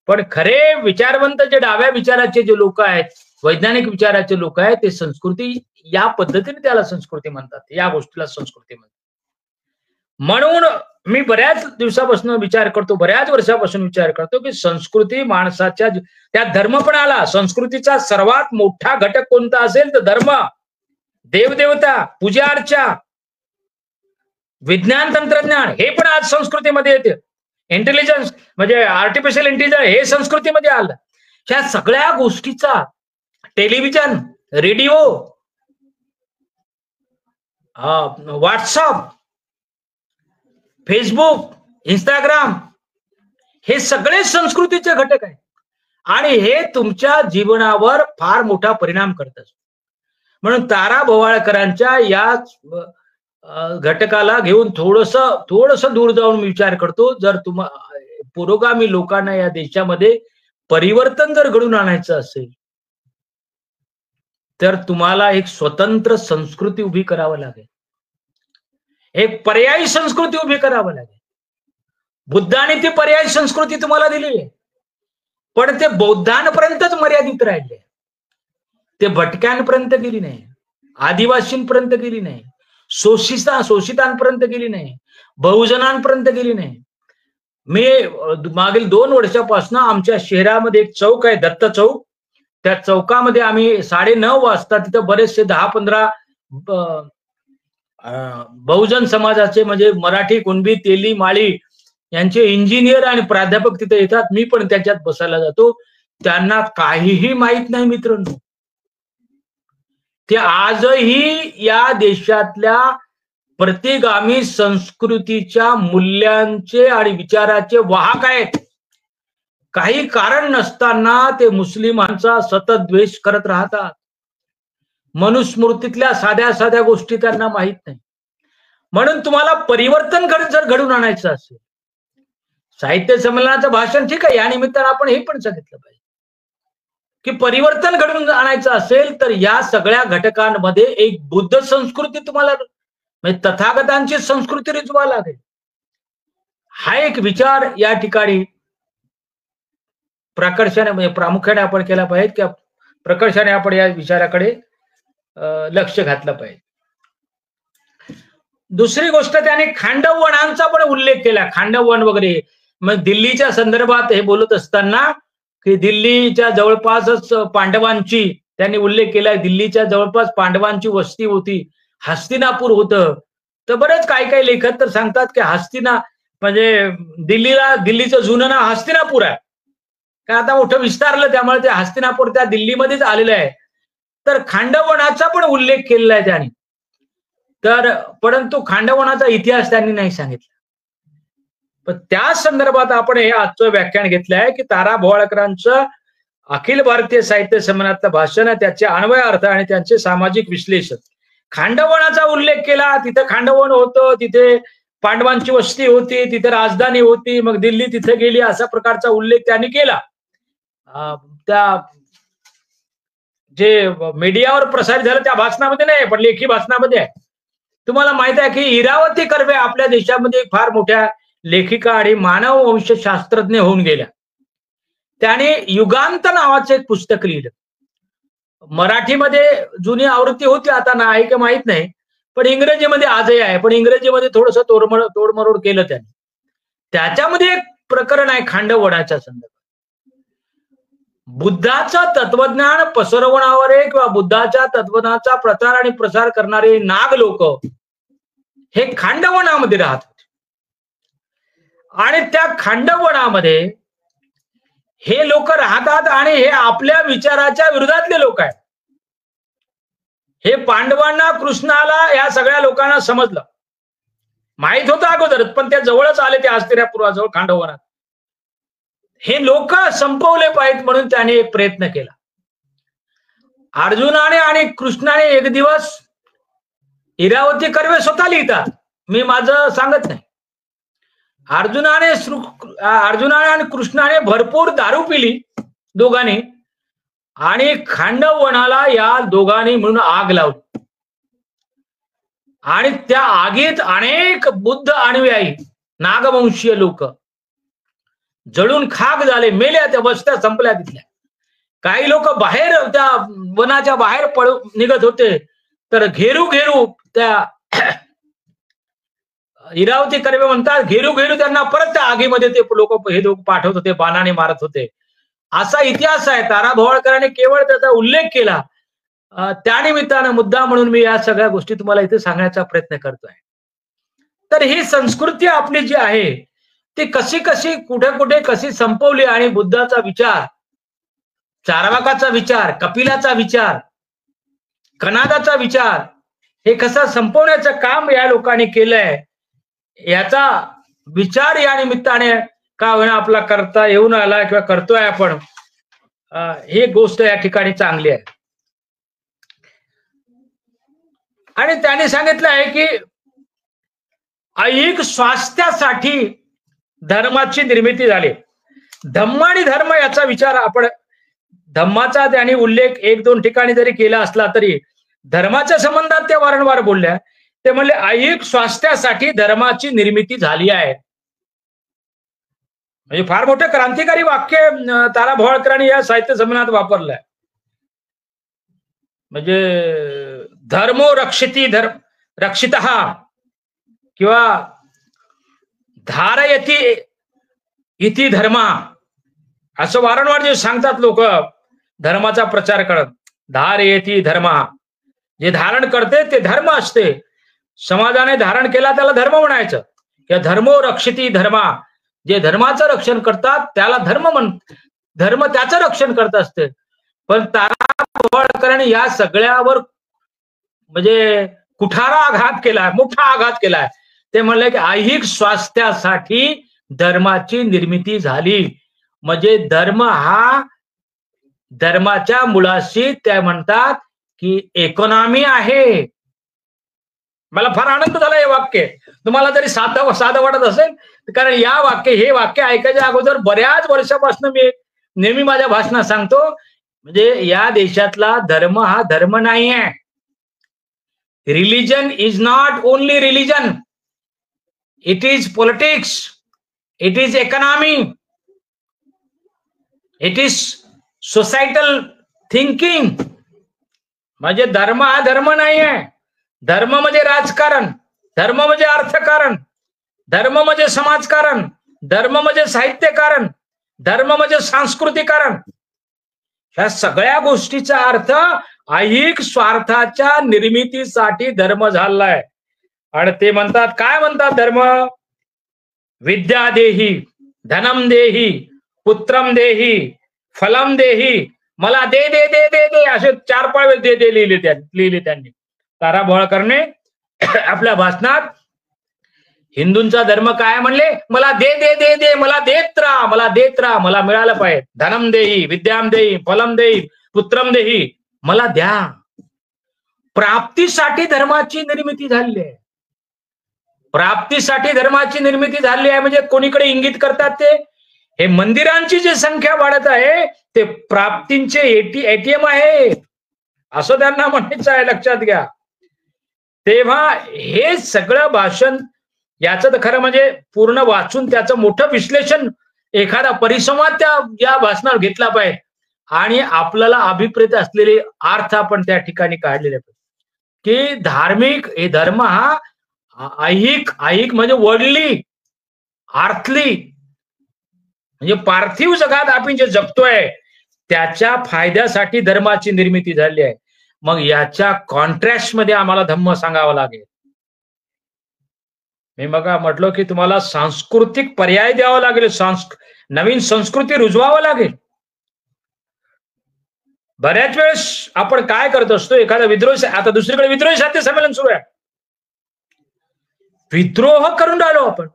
पण खरे विचारवंत जे डाव्या विचाराचे जे लोक आहेत, वैज्ञानिक विचाराचे लोक आहेत, ते संस्कृती या पद्धतीने त्याला संस्कृती म्हणतात, या गोष्टीला संस्कृती म्हणतात. म्हणून मी बऱ्याच दिवसापासून विचार करतो, बऱ्याच वर्षापासून विचार करतो की संस्कृती माणसाच्या त्या धर्म पण आला. संस्कृतीचा सर्वात मोठा घटक कोणता असेल तर धर्म, देवदेवता, पूजा अर्चा, विज्ञान तंत्रज्ञान, हे पण आज संस्कृतीमध्ये येते. इंटेलिजन्स म्हणजे आर्टिफिशियल इंटेलिजन्स हे संस्कृतीमध्ये आलं. ह्या सगळ्या गोष्टीचा television, radio, WhatsApp, Facebook, Instagram, हे सगळे संस्कृतीचे घटक आहेत. आणि हे तुमच्या जीवनावर फार मोठा परिणाम करतात. म्हणून तारा भोवाळकरांच्या या घटकाला घेऊन थोडस दूर जाऊन मी विचार करतो. जर पुरोगामी लोकांना या देशामध्ये परिवर्तन जर घडून आणायचं असेल तर तुम्हाला एक स्वतंत्र संस्कृती उभी करावं लागेल, एक पर्यायी संस्कृती उभी करावं लागेल. बुद्धाने ती पर्यायी संस्कृती तुम्हाला दिली आहे, पण ते बौद्धांपर्यंतच मर्यादित राहिले. ते भटक्यांपर्यंत गेली नाही, आदिवासींपर्यंत गेली नाही, शोषितांपर्यंत गेली नाही, बहुजनांपर्यंत गेली नाही. मी मागील 2 वर्षापासून आमच्या शहरामध्ये एक चौक आहे, दत्त चौक. त्या चौकामध्ये आम्ही 9:30 वाजता तिथं बरेचसे 10-15 बहुजन समाजाचे म्हणजे मराठी, कुणबी, तेली, माळी यांचे इंजिनियर आणि प्राध्यापक तिथे येतात. मी पण त्याच्यात बसायला जातो. त्यांना काहीही माहित नाही मित्रांनो. ते आजही या देशातल्या प्रतिगामी संस्कृतीच्या मूल्यांचे आणि विचाराचे वाहक आहेत. काही कारण नसताना ते मुस्लिमांचा सतत द्वेष करत राहतात. मनुस्मृतीतल्या साध्या साध्या गोष्टी त्यांना माहित नाही. म्हणून तुम्हाला परिवर्तन जर घडून आणायचं असेल, साहित्य संमेलनाचं भाषण ठीक आहे, या निमित्तानं आपण हे पण सांगितलं पाहिजे की परिवर्तन घडून आणायचं असेल तर या सगळ्या घटकांमध्ये एक बुद्ध संस्कृती तुम्हाला म्हणजे तथागतांची संस्कृती रुजवावी लागेल. हा एक विचार या ठिकाणी प्रकर्षाने म्हणजे प्रामुख्याने आपण केला पाहिजे किंवा प्रकर्षाने आपण या विचाराकडे लक्ष घातलं पाहिजे. दुसरी गोष्ट त्याने खांडववनांचा पण उल्लेख केला. खांडववन वगैरे मग दिल्लीच्या संदर्भात हे बोलत असताना की दिल्लीच्या जवळपासच पांडवांची त्यांनी उल्लेख केलाय. दिल्लीच्या जवळपास पांडवांची वस्ती होती, हस्तिनापूर होतं. तर बरेच काही लेखक तर सांगतात की म्हणजे दिल्लीचं जुनं नाव हस्तिनापूर आहे, काय आता मोठं विस्तारलं त्यामुळे ते हस्तिनापूर त्या दिल्लीमध्येच आलेलं आहे. तर खांडवनाचा पण उल्लेख केलेला आहे त्यांनी. तर परंतु खांडवनाचा इतिहास त्यांनी नाही सांगितला. पण त्या संदर्भात आपण हे आजचं व्याख्यान घेतलं आहे की तारा भोवाळकरांचं अखिल भारतीय साहित्य संमेलनातलं भाषण, त्याचे अन्वय अर्थ आणि त्यांचे सामाजिक विश्लेषण. खांडवनाचा उल्लेख केला. तिथे खांडवन होतं, तिथे पांडवांची वस्ती होती, तिथे राजधानी होती, मग दिल्ली तिथे गेली, असा प्रकारचा उल्लेख त्यांनी केला. त्या जे मीडियावर प्रसारित झालं त्या भाषणामध्ये नाही, पण लेखी भाषणामध्ये आहे. तुम्हाला माहित आहे की इरावती कर्वे आपल्या देशामध्ये फार मोठ्या लेखिका आणि मानववंशशास्त्रज्ञ होऊन गेल्या. त्याने युगांत नावाचं एक पुस्तक लिहिलं. मराठीमध्ये जुनी आवृत्ती होती, आता ना आहे का माहित नाही, पण इंग्रजीमध्ये आजही आहे. पण इंग्रजीमध्ये थोडंसं तोडमरोड केलं त्याने. त्याच्यामध्ये एक प्रकरण आहे खांडवनाच्या संदर्भात. बुद्धाचं तत्वज्ञान पसरवणारे किंवा बुद्धाच्या तत्वज्ञानाचा प्रचार आणि प्रसार करणारे नाग लोक हे खांडवनामध्ये राहत होते. आणि त्या खांडवनामध्ये हे लोक राहतात आणि हे आपल्या विचाराच्या विरोधातले लोक आहेत. हे पांडवांना, कृष्णाला, या सगळ्या लोकांना समजलं, माहित होतं अगोदरच, पण त्या जवळच आले ते हस्तिनापुराजवळ खांडवनात. हे लोक संपवले पाहिजेत म्हणून त्याने एक प्रयत्न केला. अर्जुनाने आणि कृष्णाने एक दिवस, इरावती कर्वे स्वतः लिहितात, मी माझं सांगत नाही, अर्जुनाने आणि कृष्णाने भरपूर दारू पिली दोघांनी आणि खांडवनाला या दोघांनी म्हणून आग लावली. आणि त्या आगीत अनेक बुद्ध अनुयायी नागवंशीय लोक जळून खाक झाले, मेल्या, त्या वस्त्या संपल्या तिथल्या. काही लोक बाहेर त्या वनाच्या बाहेर निघत होते, तर घेरू त्या इरावती कर्वे म्हणतात, घेरू त्यांना परत त्या आगीमध्ये ते हे लोक पाठवत होते, बाणाने मारत होते. असा इतिहास आहे. तारा भोवाळकरांनी केवळ त्याचा उल्लेख केला. त्यानिमित्तानं मुद्दा म्हणून मी या सगळ्या गोष्टी तुम्हाला इथे सांगण्याचा प्रयत्न करतोय. तर ही संस्कृती आपली जी आहे ती कशी कुठे कशी संपवली आणि बुद्धाचा विचार, चार्वाकाचा विचार, कपिलाचा विचार, कनादाचा विचार हे कसं संपवण्याचं काम या लोकांनी केलंय, याचा विचार या निमित्ताने का होईना आपला करता येऊन आला किंवा करतोय आपण, ही गोष्ट या ठिकाणी चांगली आहे. आणि त्याने सांगितलं आहे की ऐहिक स्वास्थ्यासाठी धर्माची निर्मिती झाली. धम्म आणि धर्म याचा विचार आपण, धम्माचा त्यांनी उल्लेख 1-2 ठिकाणी जरी केला असला तरी धर्माच्या संबंधात ते वारंवार बोलल्या. ते म्हणले ऐहिक स्वास्थ्यासाठी धर्माची निर्मिती झाली आहे. म्हणजे फार मोठं क्रांतिकारी वाक्य तारा भोवाळकरांनी या साहित्य संमेलनात वापरलंय. म्हणजे धर्मो रक्षिती रक्षितः किंवा धारयती इति धर्म असं वारंवार जे सांगतात लोक धर्माचा प्रचार करत. धारयती धर्म, जे धारण करते ते धर्म असते. समाजाने धारण केला त्याला धर्म म्हणायचं. या धर्मो रक्षिती धर्मा, जे धर्माचं रक्षण करतात त्याला धर्म त्याचं रक्षण करत असते. पण तारा भोळकरांनी या सगळ्यावर म्हणजे कुठारा आघात केलाय, मोठा आघात केलाय. ते म्हणले की ऐहिक स्वास्थ्यासाठी धर्माची निर्मिती झाली. म्हणजे धर्म हा धर्माच्या मुळाशी ते म्हणतात की इकॉनॉमी आहे. मला फार आनंद झाला हे वाक्य. तुम्हाला जरी साधं वाटत असेल, कारण हे वाक्य ऐकायच्या अगोदर बऱ्याच वर्षापासून मी नेहमी माझ्या भाषणात सांगतो, म्हणजे या देशातला धर्म हा धर्म नाही आहे. Religion is not only religion, it is politics, it is economy, it is societal thinking. म्हणजे धर्म हा धर्म नाही आहे. धर्म म्हणजे राजकारण, धर्म म्हणजे अर्थकारण, धर्म म्हणजे समाजकारण, धर्म म्हणजे साहित्यकारण, धर्म म्हणजे सांस्कृतिकारण. ह्या सगळ्या गोष्टीचा अर्थ ऐहिक स्वार्थाच्या निर्मितीसाठी धर्म झालाय. आणि ते म्हणतात, काय म्हणतात धर्म? विद्या देही, धनम देही, पुत्रम देही, फलम देही. मला दे दे दे दे दे असे 4-5 वेळेस दे दे लिहिले त्यांनी. तारा भोळकरने आपल्या भाषणात हिंदूंचा धर्म काय म्हणले? मला दे दे दे दे, मला देत राहा, मला देत राहा, मला मिळालं पाहिजे. धनम देही, विद्याम देही, फलम देही, पुत्रम देही, मला द्या. प्राप्तीसाठी धर्माची निर्मिती झाली आहे. प्राप्तीसाठी धर्माची निर्मिती झाली आहे. म्हणजे कोणीकडे इंगित करतात ते, हे मंदिरांची जी संख्या वाढत आहे ते प्राप्तींचे एटीएम आहे असं त्यांना म्हणायचं आहे, लक्षात घ्या. तेव्हा हे सगळं भाषण, याचं तर खरं म्हणजे पूर्ण वाचून त्याचं मोठं विश्लेषण, एखादा परिसंवाद त्या या भाषणावर घेतला पाहिजे आणि आपल्याला अभिप्रेत असलेले अर्थ आपण त्या ठिकाणी काढलेले पाहिजे. की धार्मिक हे धर्म हा ऐहिक म्हणजे वर्ल्डली, आर्थली, म्हणजे पार्थिव जगात आपण जे जगतोय त्याच्या फायद्यासाठी धर्माची निर्मिती झाली आहे. मग याच्या कॉन्ट्रास्ट मध्ये आम्हाला धम्म सांगावं लागेल. मी मग म्हटलं की तुम्हाला सांस्कृतिक पर्याय द्यावा लागेल, नवीन संस्कृती रुजवावं लागेल. बऱ्याच वेळेस आपण काय करत असतो, एखादा विद्रोह, आता दुसरीकडे विद्रोही साहित्य संमेलन सुरू आहे, विद्रोह करून राहिलो आपण.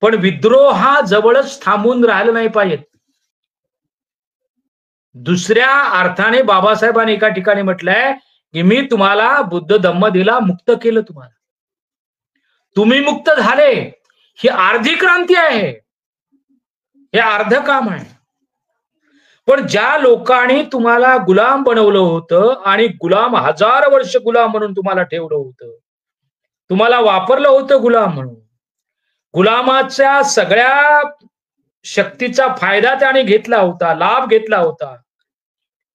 पण विद्रोह हा जवळच थांबून राहिला नाही पाहिजे. दुसऱ्या अर्थाने बाबासाहेबांनी एका ठिकाणी म्हटलंय की मी तुम्हाला बुद्ध धम्म दिला, मुक्त केलं तुम्हाला, तुम्ही मुक्त झाले. ही अर्धी क्रांती आहे, हे अर्ध काम आहे. पण ज्या लोकांनी तुम्हाला गुलाम बनवलं होतं आणि गुलाम 1000 वर्ष गुलाम म्हणून तुम्हाला ठेवलं होतं, तुम्हाला वापरलं होतं गुलाम म्हणून, गुलामाच्या सगळ्या शक्तीचा फायदा त्याने घेतला होता, लाभ घेतला होता.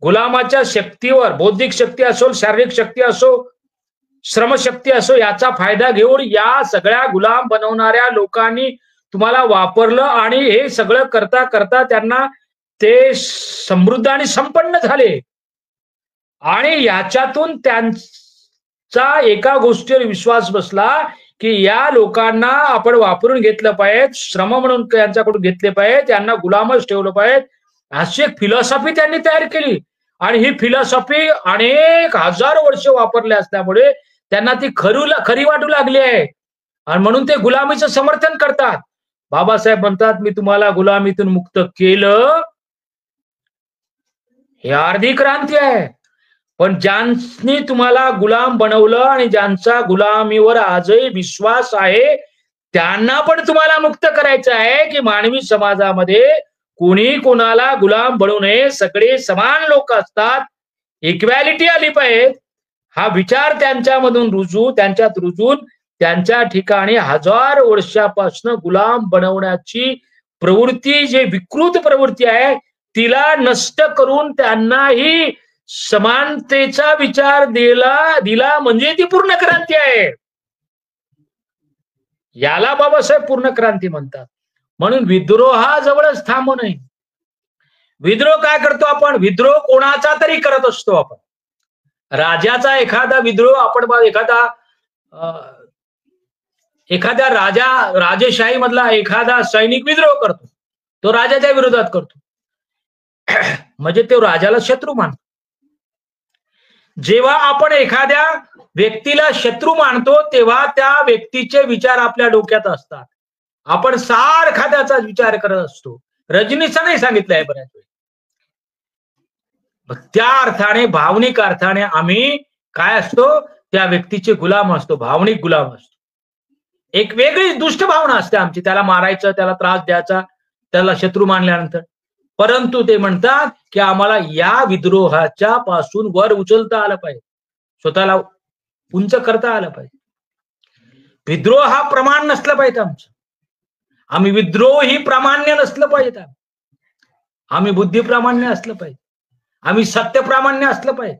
गुलामाच्या शक्तीवर, बौद्धिक शक्ती असो, शारीरिक शक्ती असो, श्रमशक्ती असो, याचा फायदा घेऊन या सगळ्या गुलाम बनवणाऱ्या लोकांनी तुम्हाला वापरलं आणि हे सगळं करता करता त्यांना ते समृद्ध आणि संपन्न झाले. आणि याच्यातून त्यांचा एका गोष्टीवर विश्वास बसला की या लोकांना आपण वापरून घेतलं पाहिजे, श्रम म्हणून यांच्याकडून घेतले पाहिजे, त्यांना गुलामच ठेवलं पाहिजे, अशी एक फिलॉसॉफी त्यांनी तयार केली. आणि ही फिलॉसॉफी अनेक 1000 वर्ष वापरले असल्यामुळे त्यांना ती खरी वाटू लागली आहे आणि म्हणून ते गुलामीचं समर्थन करतात. बाबासाहेब म्हणतात, मी तुम्हाला गुलामीतून मुक्त केलं, हे अर्धी क्रांती आहे. पण ज्यांनी तुम्हाला गुलाम बनवलं आणि ज्यांचा गुलामीवर आजही विश्वास आहे त्यांना पण तुम्हाला मुक्त करायचं आहे की मानवी समाजामध्ये कोणी कोणाला गुलाम बनवू नये, सगळे समान लोक असतात, इक्वॅलिटी आली पाहिजे. हा विचार त्यांच्यात रुजून त्यांच्या ठिकाणी 1000 वर्षापासून गुलाम बनवण्याची प्रवृत्ती, जी विकृत प्रवृत्ती आहे, तिला नष्ट करून त्यांनाही समानतेचा विचार दिला म्हणजे ती पूर्ण क्रांती आहे. याला बाबासाहेब पूर्ण क्रांती म्हणतात. म्हणून विद्रोहाजवळच थांबू नये. विद्रोह काय करतो आपण? विद्रोह कोणाचा तरी करत असतो आपण. राजाचा एखादा विद्रोह आपण एखाद्या राजेशाही मधला एखादा सैनिक विद्रोह करतो, तो राजाच्या विरोधात करतो, म्हणजे तो राजाला शत्रू मानतो. जेव्हा आपण एखाद्या व्यक्तीला शत्रू मानतो तेव्हा त्या व्यक्तीचे विचार आपल्या डोक्यात असतात. आपण सारखा त्याचा विचार करत असतो. रजनीचा नाही सांगितलंय बऱ्याच वेळी. त्या अर्थाने, भावनिक अर्थाने आम्ही काय असतो? त्या व्यक्तीचे गुलाम असतो, भावनिक गुलाम असतो. एक वेगळी दुष्ट भावना असते आमची, त्याला मारायचं, त्याला त्रास द्यायचा, त्याला शत्रू मानल्यानंतर. परंतु ते म्हणतात की आम्हाला या विद्रोहाच्या पासून वर उचलता आलं पाहिजे, स्वतःला उंच करता आलं पाहिजे. विद्रोह हा प्रमाण नसलं पाहिजे आमचं. आम्ही विद्रोही प्रामाण्य नसलं पाहिजे. आम्ही बुद्धिप्रामाण्य असलं पाहिजे. आम्ही सत्यप्रामाण्य असलं पाहिजे.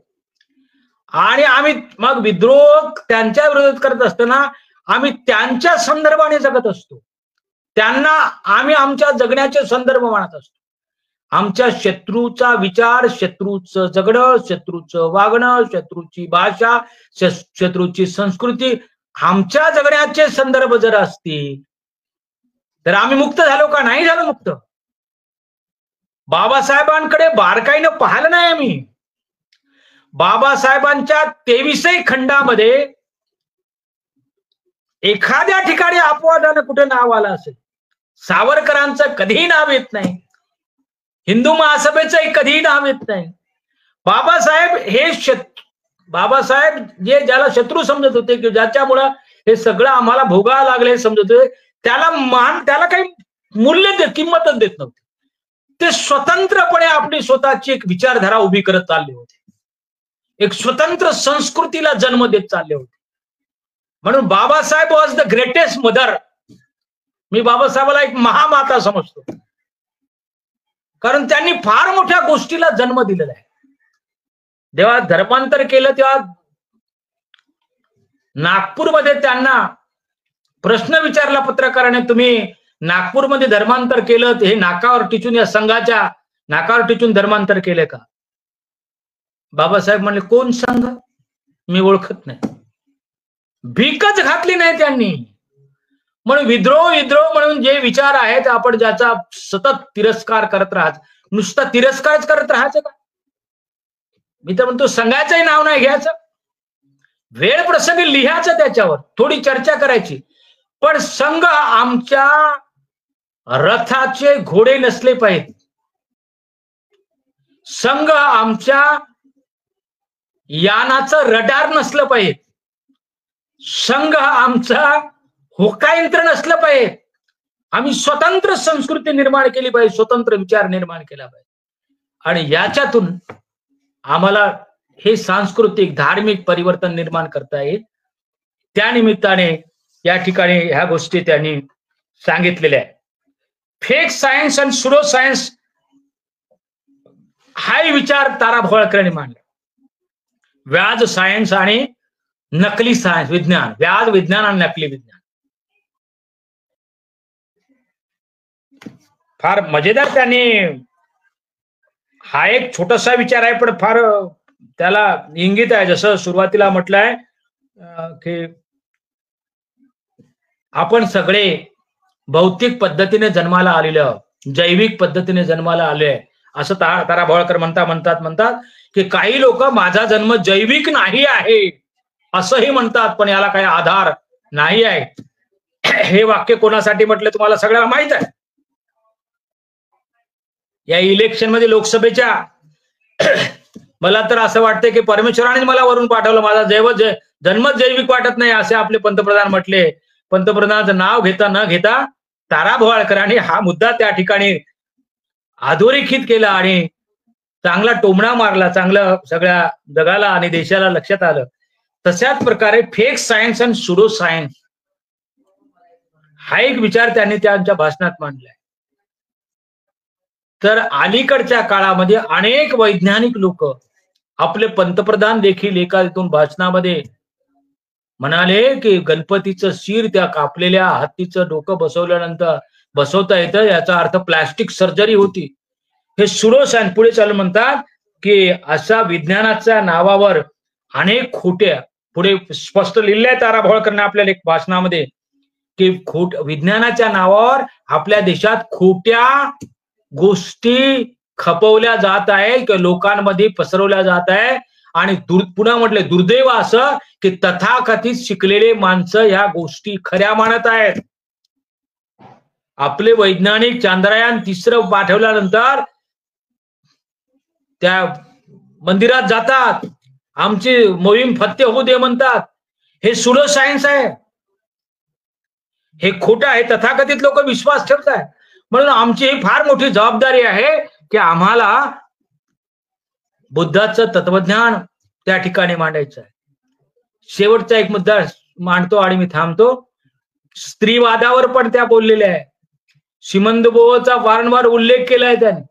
आणि आम्ही मग विद्रोह त्यांच्या विरोधात करत असताना आम्ही त्यांच्या संदर्भाने जगत असतो. त्यांना आम्ही आमच्या जगण्याचे संदर्भ मानत असतो. आमच्या शत्रूचा विचार, शत्रूचं जगणं, शत्रूचं वागणं, शत्रूची भाषा, शत्रूची संस्कृती आमच्या जगण्याचे संदर्भ जर असतील तर आम्ही मुक्त झालो का? नाही झालो मुक्त. बाबासाहेबांकडे बारकाईनं पाहिलं नाही आम्ही. बाबासाहेबांच्या 23 खंडामध्ये एखाद्या ठिकाणी अपवादानं कुठे नाव आलं असेल. सावरकरांचं कधीही नाव येत नाही. हिंदू महासभेचंही कधीही नाव येत नाही. बाबासाहेब जे ज्याला शत्रू समजत होते, की ज्याच्यामुळं हे सगळं आम्हाला भोगावं लागलं हे समजत होते, त्याला काही किंमतच देत नव्हते. ते स्वतंत्रपणे आपली स्वतःची एक विचारधारा उभी करत चालले होते. एक स्वतंत्र संस्कृतीला जन्म देत चालले होते. म्हणून Babasaheb was the greatest mother. मी बाबासाहेबाला एक महामाता समजतो, कारण त्यांनी फार मोठ्या गोष्टीला जन्म दिलेला आहे. जेव्हा धर्मांतर केलं तेव्हा नागपूरमध्ये त्यांना प्रश्न विचारला पत्रकाराने, तुम्ही नागपूरमध्ये धर्मांतर केलं, हे नाकावर टिचून, या संघाच्या नाकावर टिचून धर्मांतर केले का? बाबासाहेब म्हणले, कोण संघ? मी ओळखत नाही. भीकच घातली नाही त्यांनी. म्हणून विद्रोह म्हणून जे विचार आहेत आपण ज्याचा सतत तिरस्कार करत राहत, नुसता तिरस्कारच करत राहायचं का? मी तर म्हणतो संघाचंही नाव नाही घ्यायचं, वेळ प्रसंगी लिहायचं, त्याच्यावर थोडी चर्चा करायची. पण संघ आमच्या रथाचे घोडे नसले पाहिजे. संघ आमच्या यानाचं रडार नसलं पाहिजे. संघ आमचा होकायंत्र नसलं पाहिजे. आम्ही स्वतंत्र संस्कृती निर्माण केली पाहिजे, स्वतंत्र विचार निर्माण केला पाहिजे. आणि याच्यातून आम्हाला हे सांस्कृतिक धार्मिक परिवर्तन निर्माण करता येईल. त्या निमित्ताने या ठिकाणी ह्या गोष्टी त्यांनी सांगितलेल्या आहेत. फेक सायन्स आणि सुडो सायन्स हाही विचार तारा भोळकरांनी मांडला. व्याज सायन्स आणि नकली सायन्स, विज्ञान, व्याज विज्ञान आणि नकली विज्ञान. फार मजेदार त्यांनी हा एक छोटासा विचार आहे, पण फार त्याला इंगित आहे. जसं सुरुवातीला म्हटलंय की आपण सगळे भौतिक पद्धतीने जन्माला आलेलं, जैविक पद्धतीने जन्माला आले, असं तारा भोळकर म्हणतात की काही लोक माझा जन्म जैविक नाही आहे असंही म्हणतात, पण याला काही आधार नाही आहे. हे वाक्य कोणासाठी म्हटलं तुम्हाला सगळ्याला माहित आहे. या इलेक्शन मध्ये लोकसभेच्या मला तर असं वाटतं की परमेश्वराने मला वरून पाठवलं, माझा जन्मच जैविक वाटत नाही असे आपले पंतप्रधान म्हटले. पंतप्रधानाचं नाव न घेता तारा भोळकरांनी हा मुद्दा त्या ठिकाणी अधोरेखित केला आणि चांगला टोमणा मारला, चांगलं सगळ्या जगाला आणि देशाला लक्षात आलं. तशाच प्रकारे फेक सायन्स आणि सुडो सायन्स हा एक विचार त्यांनी त्यांच्या भाषणात मांडलाय. तर अलीकडच्या काळामध्ये अनेक वैज्ञानिक लोक आपले पंतप्रधान देखील एका इथून भाषणामध्ये म्हणाले की गणपतीचं शिर त्या कापलेल्या हत्तीचं डोकं बसवल्यानंतर बसवता येतं, याचा अर्थ प्लास्टिक सर्जरी होती. हे सुडो सायन्स पुढे चालून म्हणतात की अशा विज्ञानाच्या नावावर अनेक खोट्या, पुढे स्पष्ट लिहिलंय तारा भोळकरने आपल्या एक भाषणामध्ये की विज्ञानाच्या नावावर आपल्या देशात खोट्या गोष्टी खपवल्या जात आहे किंवा लोकांमध्ये पसरवल्या जात आहे. आणि पुन्हा म्हटले दुर्दैव असं की तथाकथित शिकलेले माणसं ह्या गोष्टी खऱ्या मानत आहेत. आपले वैज्ञानिक चांद्रयान 3 पाठवल्यानंतर त्या मंदिरात जातात, आमची मोहीम फत्ते होऊ दे म्हणतात. हे सुडो सायन्स आहे, हे खोटं आहे. तथाकथित लोक विश्वास ठेवतात. म्हणून आमची ही फार मोठी जबाबदारी आहे की आम्हाला बुद्धाचं तत्वज्ञान त्या ठिकाणी मांडायचं आहे. शेवटचा एक मुद्दा मांडतो आणि मी थांबतो. स्त्रीवादावर पण त्या बोललेल्या आहे. श्रीमंत बोचा वारंवार उल्लेख केलाय त्यांनी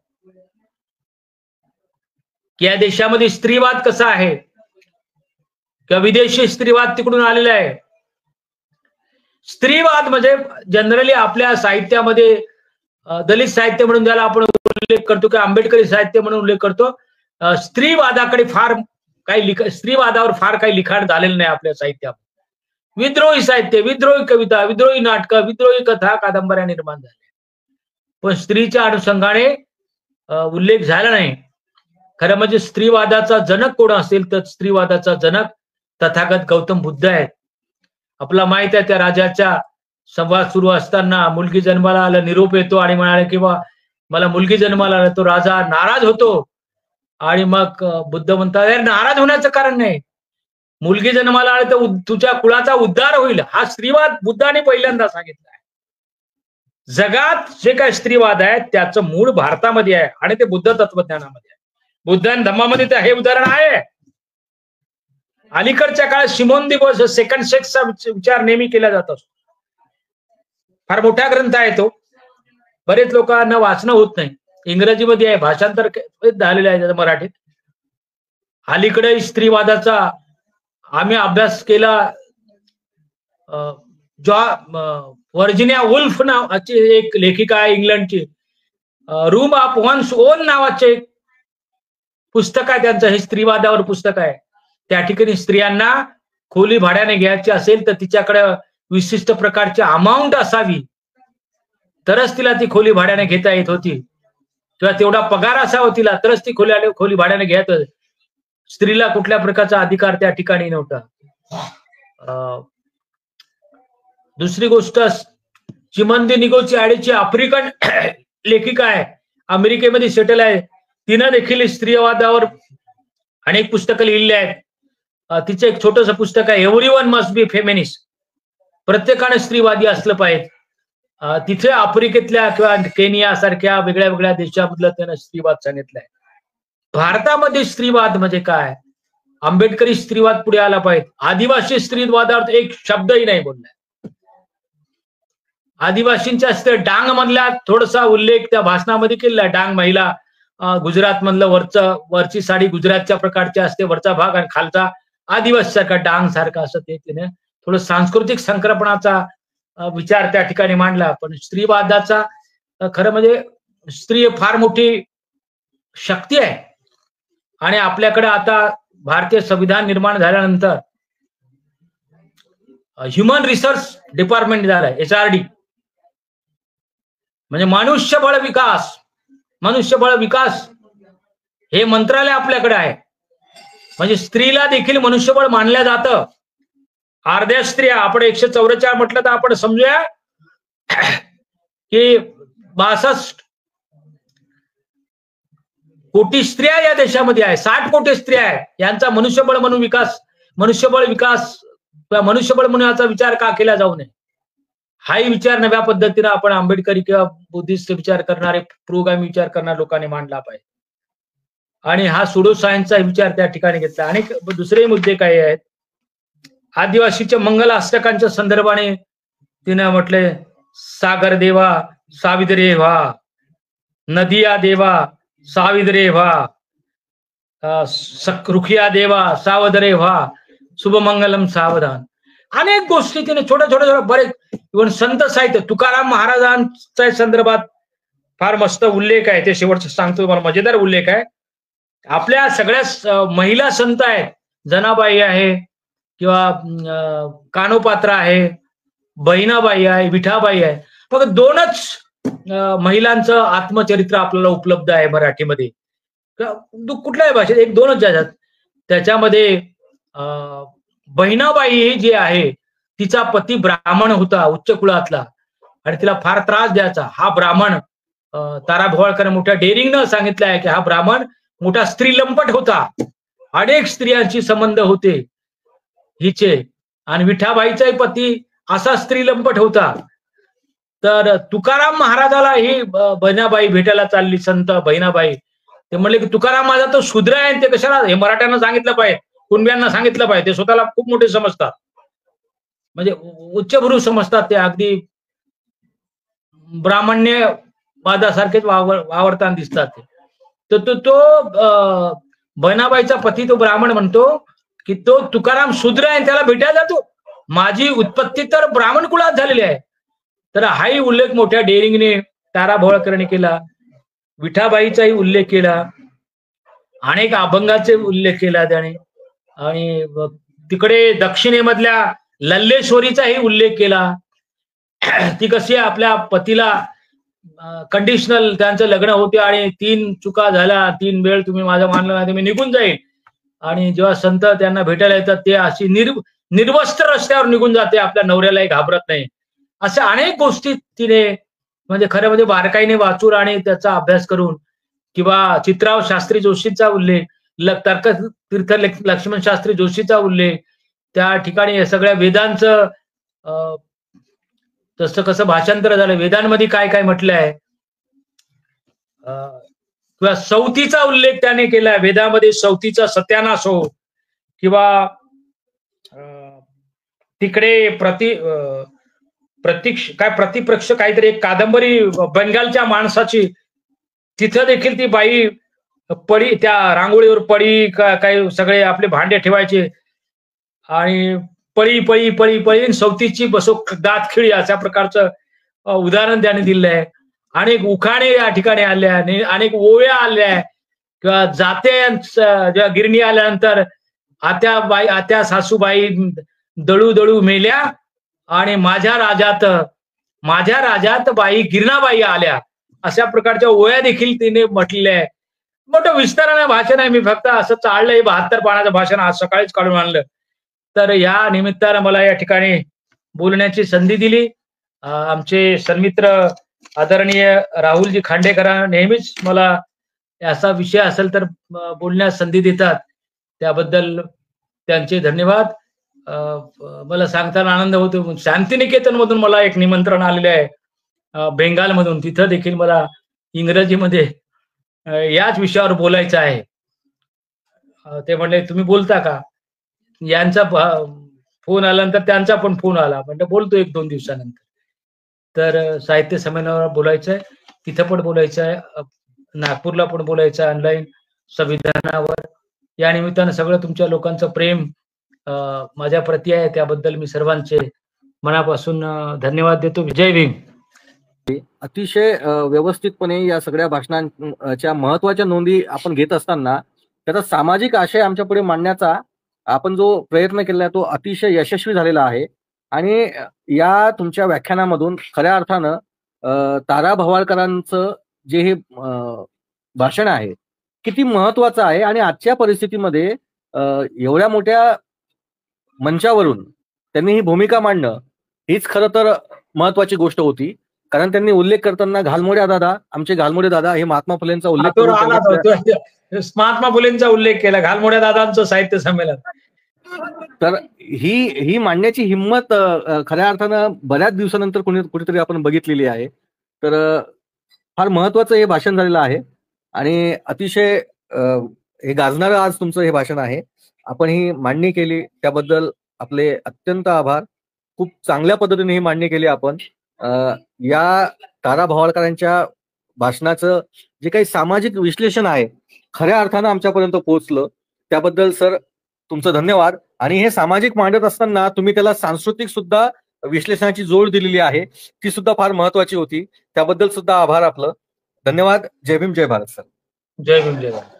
की या देशामध्ये स्त्रीवाद कसा आहे किंवा विदेशी स्त्रीवाद तिकडून आलेला आहे. स्त्रीवाद म्हणजे जनरली आपल्या साहित्यामध्ये दलित साहित्य म्हणून ज्याला आपण उल्लेख करतो किंवा आंबेडकरी साहित्य म्हणून उल्लेख करतो, स्त्रीवादाकडे फार काही स्त्रीवादावर फार काही लिखाण झालेलं नाही आपल्या साहित्यात. विद्रोही साहित्य, विद्रोही कविता, विद्रोही नाटकं, विद्रोही कथा, कादंबऱ्या निर्माण झाल्या, पण स्त्रीच्या अनुषंगाने उल्लेख झाला नाही. खरं म्हणजे स्त्रीवादाचा जनक कोण असेल तर स्त्रीवादाचा जनक तथागत गौतम बुद्ध आहेत. आपला माहित आहे त्या राजाच्या संवाद सुरू असताना मुलगी जन्माला आला, निरोप येतो आणि म्हणाले की बा मला मुलगी जन्माला आला. तो राजा नाराज होतो आणि मग बुद्ध म्हणतात यार नाराज होण्याचं कारण नाही, मुलगी जन्माला आली तर तुझ्या कुळाचा उद्धार होईल. हा स्त्रीवाद बुद्धाने पहिल्यांदा सांगितला आहे. जगात जे काय स्त्रीवाद आहे त्याचं मूळ भारतामध्ये आहे आणि ते बुद्ध तत्वज्ञानामध्ये आहे. बुद्ध आणि धम्मामध्ये हे उदाहरण आहे. अलीकडच्या काळात सिमोन दी बोस सेकंड सेक्सचा विचार नेहमी केला जात असतो. फार मोठा ग्रंथ आहे तो, बरेच लोकांना वाचणं होत नाही. इंग्रजीमध्ये आहे, भाषांतर झालेलं आहे त्याचं मराठीत. अलीकडे स्त्रीवादाचा आम्ही अभ्यास केला. व्हर्जिनिया वुल्फ नावाची एक लेखिका आहे इंग्लंडची, रूम ऑफ वन्स ओन नावाचे एक पुस्तक आहे त्यांचं, हे स्त्रीवादावर पुस्तक आहे. त्या ठिकाणी स्त्रियांना खोली भाड्याने घ्यायची असेल तर तिच्याकडे विशिष्ट प्रकारची अमाऊंट असावी तरच तिला ती खोली भाड्याने घेता येत होती किंवा तेवढा पगार असावा तिला तरच ती खोली भाड्याने घेत. स्त्रीला कुठल्या प्रकारचा अधिकार त्या ठिकाणी नव्हता. दुसरी गोष्ट, चिमंदी निगोची आडीची आफ्रिकन लेखिका आहे, अमेरिकेमध्ये सेटल आहे. तिनं देखील स्त्रीवादावर अनेक पुस्तकं लिहिली आहेत. तिचं एक छोटंसं पुस्तक आहे एव्हरीवन मस्ट बी फेमिनिस्ट, प्रत्येकाने स्त्रीवादी असलं पाहिजे. तिथे आफ्रिकेतल्या किंवा केनिया सारख्या वेगळ्या वेगळ्या देशामधलं त्यानं स्त्रीवाद सांगितलाय. भारतामध्ये स्त्रीवाद म्हणजे काय? आंबेडकरी स्त्रीवाद पुढे आला पाहिजे. आदिवासी स्त्रीवादावर एक शब्दही नाही बोललाय. आदिवासींच्या डांग मधला थोडासा उल्लेख त्या भाषणामध्ये केलेला. डांग महिला, गुजरात मधलं वरची साडी गुजरातच्या प्रकारची असते, वरचा भाग, आणि खालचा आदिवासी सारखा डांग सारखा असं ते तिने थोडं सांस्कृतिक संक्रमणाचा विचार त्या ठिकाणी मांडला. पण स्त्रीवादाचा खरं म्हणजे स्त्री फार मोठी शक्ती आहे. आणि आपल्याकडे आता भारतीय संविधान निर्माण झाल्यानंतर ह्युमन रिसोर्स डिपार्टमेंट झालंय, HRD, म्हणजे मनुष्यबळ विकास हे मंत्रालय आपल्याकडे आहे. म्हणजे स्त्रीला देखील मनुष्यबळ मानलं जातं. अर्ध्या स्त्रिया, आपण 144 म्हटलं तर आपण समजूया की 62 कोटी स्त्रिया या देशामध्ये आहे. 60 कोटी स्त्रिया आहेत. यांचा मनुष्यबळ म्हणून मनुष्यबळ म्हणून याचा विचार का केला जाऊ नये? हाही विचार नव्या पद्धतीने आपण आंबेडकरी किंवा बुद्धिस्ट विचार करणारे, पुरोगामी विचार करणाऱ्या लोकांनी मांडला पाहिजे. आणि हा सुडो सायन्सचा विचार त्या ठिकाणी घेतला. आणि दुसरे मुद्दे काय आहेत? आदिवासीच्या मंगल अष्टकांच्या संदर्भाने तिने म्हटले, सागर देवा सावित्रे व्हा, नदिया देवा सावित्रे व्हा, रुखिया देवा सावध रे व्हा शुभमंगलम सावधान. अनेक गोष्टी तिने छोट्या छोट्या बरेच इव्हन संत साहित्य तुकाराम महाराजांच्या संदर्भात फार मस्त उल्लेख आहे. ते शेवटचं सांगतो तुम्हाला, मजेदार उल्लेख आहे. आपल्या सगळ्या महिला संत आहेत, जनाबाई आहे किंवा कानोपात्रा आहे, बहिणाबाई आहे, विठाबाई आहे. फक्त 2च महिलांचं आत्मचरित्र आपल्याला उपलब्ध आहे मराठीमध्ये. कुठल्याही भाषेत 1-2च आहेत. त्याच्यामध्ये बहिणाबाई जी आहे तिचा पती ब्राह्मण होता, उच्च कुळातला, आणि तिला फार त्रास द्यायचा. हा ब्राह्मण तारा भोवाळकर मोठ्या डेअरिंगनं सांगितलं आहे की हा ब्राह्मण मोठा स्त्रीलंपट होता. अनेक स्त्रियांशी संबंध होते हिचे, आणि विठाबाईचाही पती असा स्त्रीलंपट होता. तर तुकाराम महाराजाला ही बहिणाबाई भेटायला चालली, संत बहिणाबाई. ते म्हणले की तुकाराम माझा तो शूद्र आहे, ते कशाला, हे मराठ्यांना सांगितलं पाहिजे, कुणब्यांना सांगितलं पाहिजे. ते स्वतःला खूप मोठे समजतात, म्हणजे उच्चभ्रू समजतात. ते अगदी ब्राह्मण्य वादासारखेच वावरताना दिसतात. तर तो बहिणाबाईचा पती तो ब्राह्मण म्हणतो की तो तुकाराम शूद्र आहे, त्याला भेटायला जातो. माझी उत्पत्ती तर ब्राह्मण कुळात झालेली आहे. तर हाही उल्लेख मोठ्या डेअरिंगने तारा भोळकरने केला. विठाबाईचाही उल्लेख केला, अनेक अभंगाचे उल्लेख केला त्याने, आणि तिकडे दक्षिणेमधल्या लल्लेश्वरीचाही उल्लेख केला. ती कशी आपल्या पतीला कंडिशनल, त्यांचं लग्न होते आणि 3 चुका झाल्या, 3 वेळ तुम्ही माझं मानलं नाही तर मी निघून जाईल. आणि जेव्हा संत त्यांना भेटायला येतात ते अशी निर्वस्त्र रस्त्यावर निघून जाते, आपल्या नवऱ्यालाही घाबरत नाही. अशा अनेक गोष्टी तिने म्हणजे खरं म्हणजे बारकाईने वाचून आणि त्याचा अभ्यास करून, किंवा चित्राव शास्त्री जोशीचा उल्लेख, तर्कतीर्थ लक्ष्मण शास्त्री जोशीचा उल्लेख, त्या ठिकाणी सगळ्या वेदांचं तसं कसं भाषांतर झालं, वेदांमध्ये काय काय म्हटलं आहे, किंवा सौतीचा उल्लेख त्याने केला. वेदामध्ये सौतीचा सत्यानाश हो, किंवा तिकडे प्रतिपक्ष काहीतरी एक कादंबरी बंगालच्या माणसाची, तिथं देखील ती बाई पडी, त्या रांगोळीवर पडी काही सगळे आपले भांडे ठेवायचे, आणि पळी पळी पळी पळी सौतीची बसो दात खिळी, अशा प्रकारचं उदाहरण त्याने दिलेलं आहे. अनेक उखाणे या ठिकाणी आल्या, अनेक ओव्या आल्या, किंवा जाते जेव्हा गिरणी आल्यानंतर आत्या सासूबाई दळू दळू मेल्या, आणि माझ्या राजात बाई गिरणाबाई आल्या, अशा प्रकारच्या ओव्या देखील तिने म्हटलेल्या आहे. मोठं विस्ताराने भाषण आहे. मी फक्त असं चाललंय 72 पानाचं भाषण आज सकाळीच काढून आणलं. तर या निमित्तानं मला या ठिकाणी बोलण्याची संधी दिली. आमचे सन्मित्र आदरणीय राहुलजी खांडेकर नेहमीच मला असा विषय असेल तर बोलण्यास संधी देतात, त्याबद्दल त्यांचे धन्यवाद. मला सांगताना आनंद होतो. शांतिनिकेतन मधून मला एक निमंत्रण आलेले आहे, बेंगालमधून. तिथं देखील मला इंग्रजीमध्ये याच विषयावर बोलायचं आहे. ते म्हणले तुम्ही बोलता का. यांचा फोन आल्यानंतर त्यांचा पण फोन आला, म्हणजे बोलतो 1-2 दिवसानंतर. तर साहित्य संमेलनावर बोलायचं आहे, तिथं पण बोलायचं आहे, नागपूरला पण बोलायचं आहे, ऑनलाईन संविधानावर. या निमित्तानं सगळं तुमच्या लोकांचं प्रेम माझ्या प्रती आहे, त्याबद्दल मी सर्वांचे मनापासून धन्यवाद देतो. जय भीम. अतिशय व्यवस्थितपणे या सगळ्या भाषणांच्या महत्वाच्या नोंदी आपण घेत असताना त्याचा सामाजिक आशय आमच्या पुढे मांडण्याचा आपण जो प्रयत्न केला तो अतिशय यशस्वी झालेला आहे. आणि या तुमच्या व्याख्यानामधून खऱ्या अर्थानं तारा भवाळकरांचं जे हे भाषण आहे किती महत्वाचं आहे, आणि आजच्या परिस्थितीमध्ये एवढ्या मोठ्या मंचावरून त्यांनी ही भूमिका मांडणं हीच खरं तर महत्वाची गोष्ट होती. कारण त्यांनी उल्लेख करताना घालमोड्या दादा, आमचे घालमोडे दादा, हे महात्मा फुलेंचा उल्लेख महात्मा फुलेंचा उल्लेख केला, घालमोड्या दादांचं साहित्य संमेलन. तर ही मांडण्याची हिंमत खऱ्या अर्थानं बऱ्याच दिवसानंतर कुठेतरी आपण बघितलेली आहे. तर फार महत्वाचं हे भाषण झालेलं आहे, आणि अतिशय हे गाजणारं आज तुमचं हे भाषण आहे. आपण ही मांडणी केली त्याबद्दल आपले अत्यंत आभार. खूप चांगल्या पद्धतीने ही मांडणी केली आपण. या तारा भवाळकरांच्या भाषणाचं जे काही सामाजिक विश्लेषण आहे खऱ्या अर्थानं आमच्यापर्यंत पोहोचलं. त्याबद्दल सर तुमचं धन्यवाद. आणि हे सामाजिक मांडत असताना तुम्ही त्याला सांस्कृतिक सुद्धा विश्लेषणाची जोड दिलेली आहे, ती सुद्धा फार महत्वाची होती. त्याबद्दल सुद्धा आभार आपलं. धन्यवाद. जय भीम, जय भारत सर. जय भीम, जय भारत.